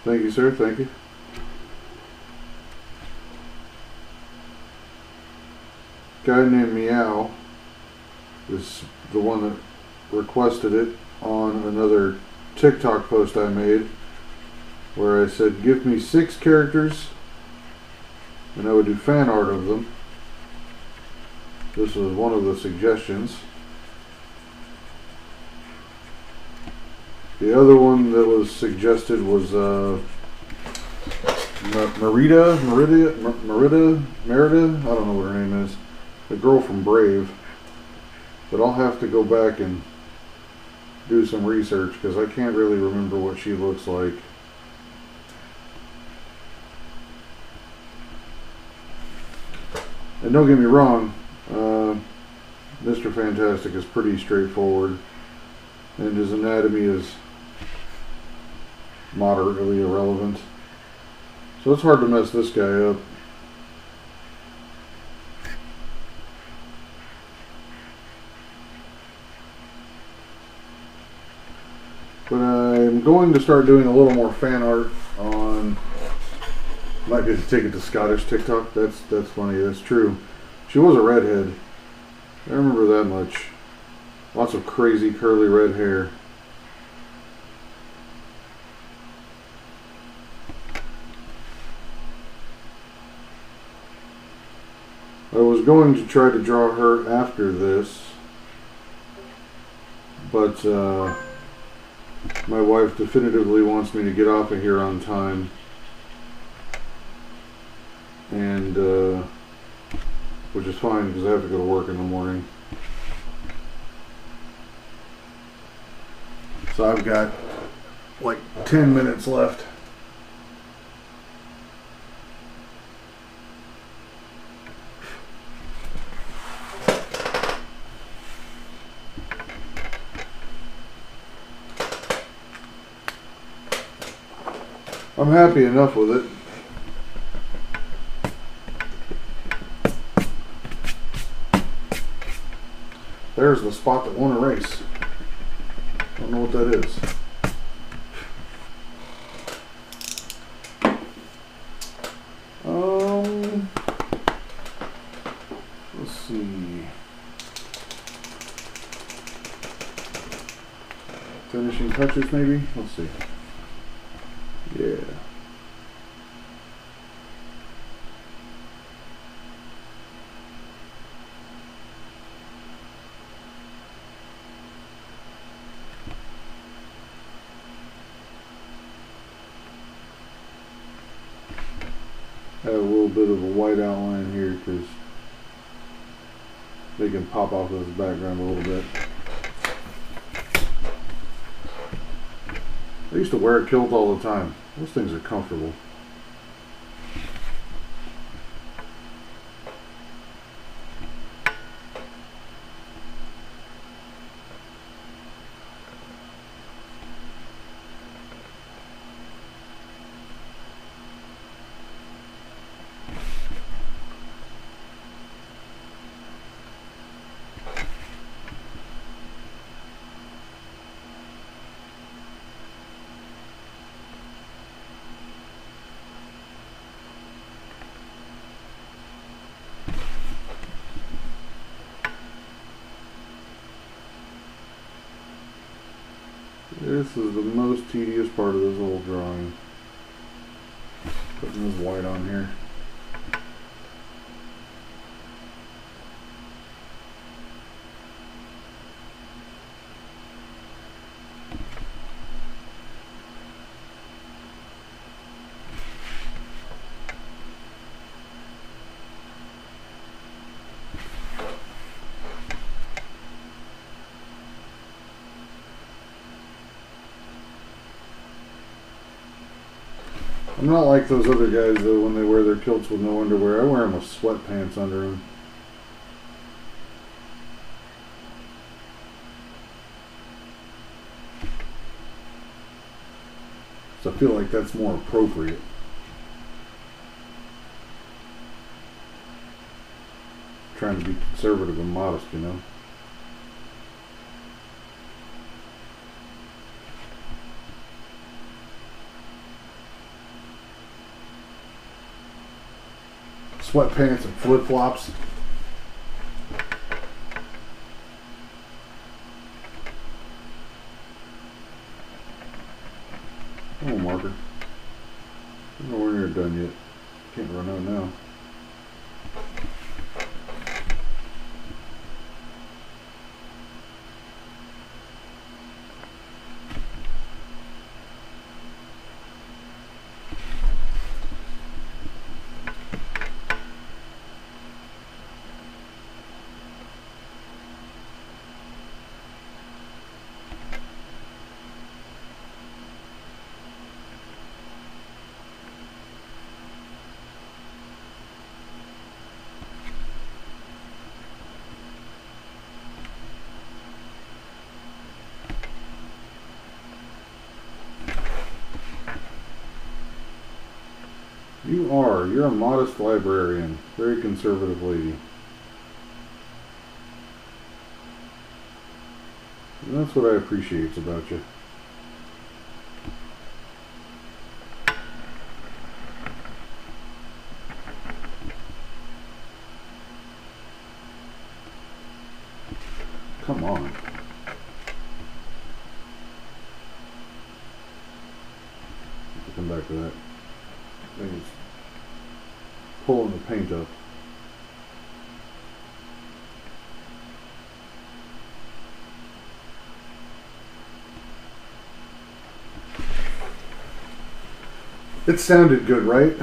Thank you, sir. Thank you. Guy named Meow is the one that requested it on another TikTok post I made where I said give me 6 characters and I would do fan art of them. This was one of the suggestions. The other one that was suggested was Merida, I don't know what her name is. The girl from Brave. But I'll have to go back and do some research because I can't really remember what she looks like. And don't get me wrong, Mr. Fantastic is pretty straightforward and his anatomy is moderately irrelevant. So it's hard to mess this guy up. But I'm going to start doing a little more fan art on. Might get to take it to Scottish TikTok. That's funny. That's true. She was a redhead. I remember that much. Lots of crazy curly red hair. I was going to try to draw her after this, but my wife definitively wants me to get off of here on time, and which is fine because I have to go to work in the morning. So I've got like 10 minutes left. I'm happy enough with it. There's the spot that won't erase. Don't know what that is. Let's see. Finishing touches maybe? Let's see. Yeah. Have a little bit of a white outline here because they can pop off of this background a little bit. I used to wear a kilt all the time. Those things are comfortable. This is the most tedious part of this whole drawing. Putting this white on here. I'm not like those other guys though when they wear their kilts with no underwear. I wear them with sweatpants under them. So I feel like that's more appropriate. Trying to be conservative and modest, you know. Sweatpants and flip-flops. Come on, Marker. I don't know when you're done yet. Can't run out now. You're a modest librarian. Very conservative lady. And that's what I appreciate about you. Come on. Come back to that. Thing's pulling the paint up. It sounded good, right?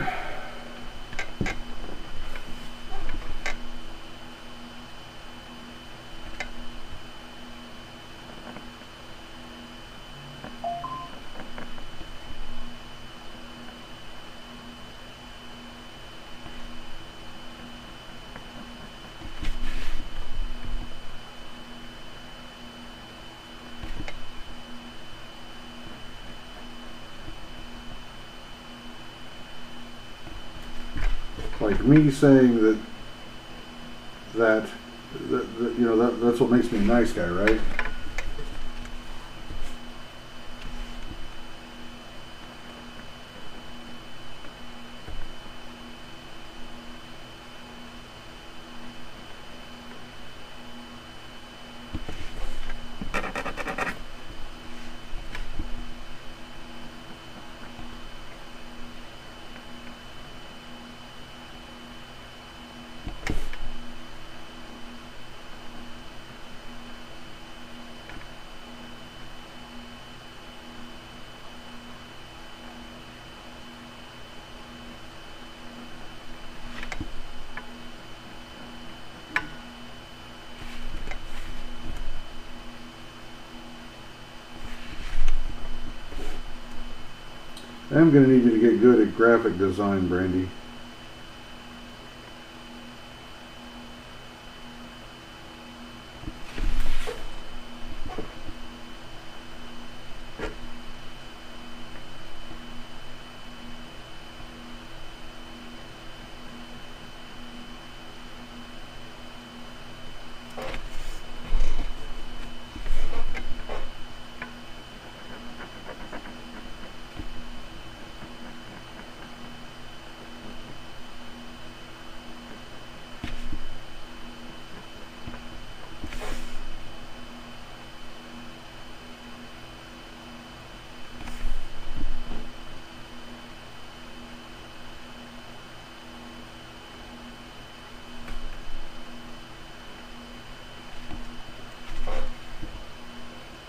Like me saying that you know, that's what makes me a nice guy, right? I'm going to need you to get good at graphic design, Brandy.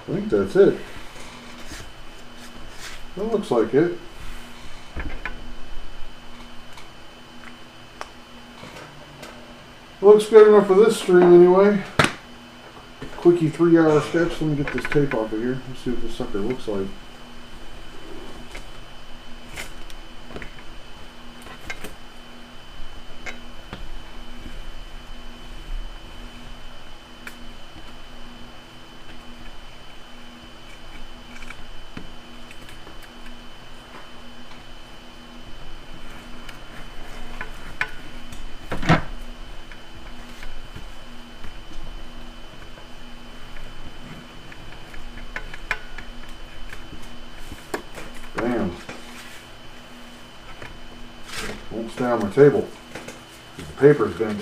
I think that's it. That looks like it. Looks good enough for this stream anyway. Quickie 3-hour sketch. Let me get this tape off of here. Let's see what this sucker looks like. Won't stay on my table. The paper's bent.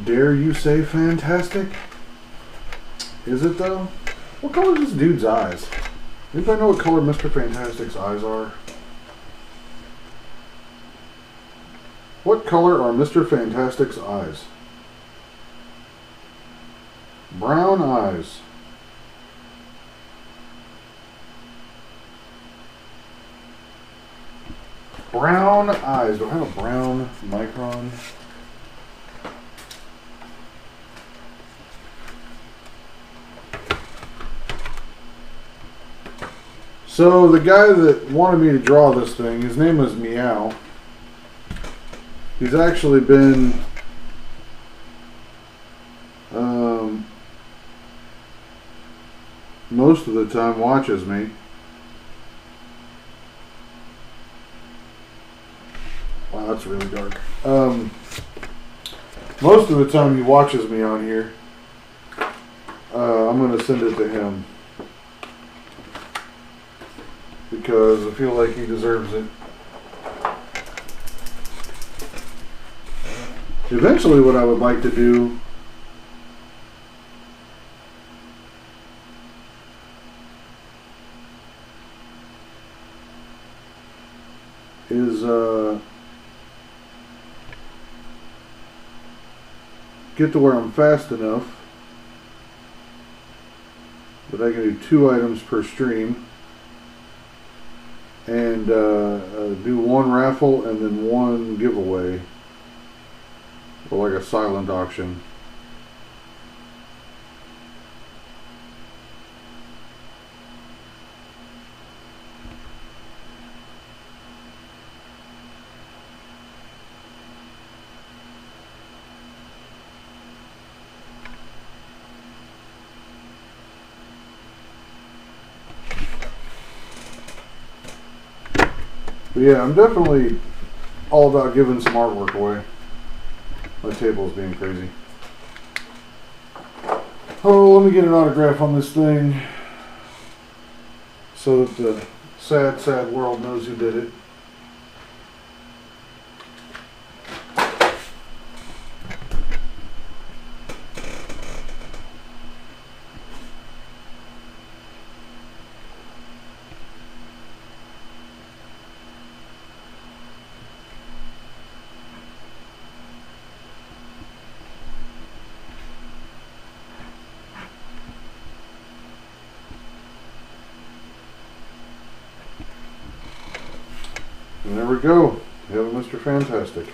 Dare you say fantastic? Is it though? What color is this dude's eyes? Anybody know what color Mr. Fantastic's eyes are? What color are Mr. Fantastic's eyes? Brown eyes. Brown eyes. Do I have a brown Micron? So the guy that wanted me to draw this thing, his name is Meow. He's actually been most of the time watches me. Wow, that's really dark. Most of the time he watches me on here. I'm going to send it to him because I feel like he deserves it. Eventually what I would like to do is get to where I'm fast enough that I can do 2 items per stream and do 1 raffle and then 1 giveaway, or like a silent auction. But yeah, I'm definitely all about giving some artwork away. My table's being crazy. Oh, let me get an autograph on this thing so that the sad, sad world knows who did it. And there we go. We have a Mr. Fantastic.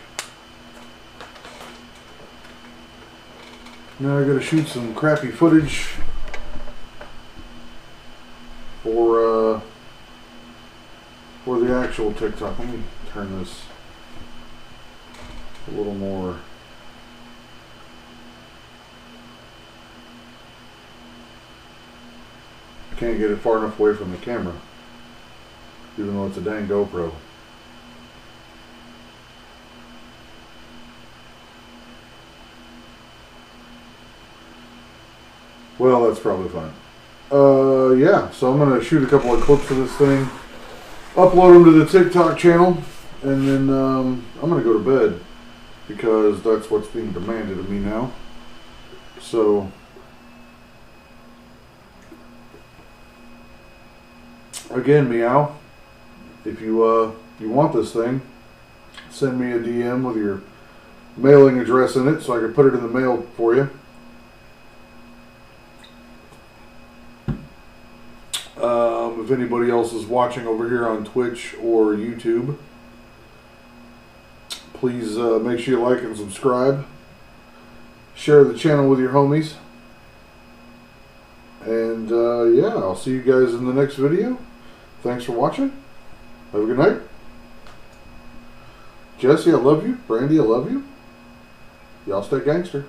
Now I gotta shoot some crappy footage for the actual TikTok. Let me turn this a little more. I can't get it far enough away from the camera, even though it's a dang GoPro. Well, that's probably fine. Yeah, so I'm going to shoot a couple of clips of this thing, upload them to the TikTok channel, and then I'm going to go to bed because that's what's being demanded of me now. So, again, Meow, if you want this thing, send me a DM with your mailing address in it so I can put it in the mail for you. If anybody else is watching over here on Twitch or YouTube, please make sure you like and subscribe. Share the channel with your homies. And yeah, I'll see you guys in the next video. Thanks for watching. Have a good night. Jesse, I love you. Brandy, I love you. Y'all stay gangster.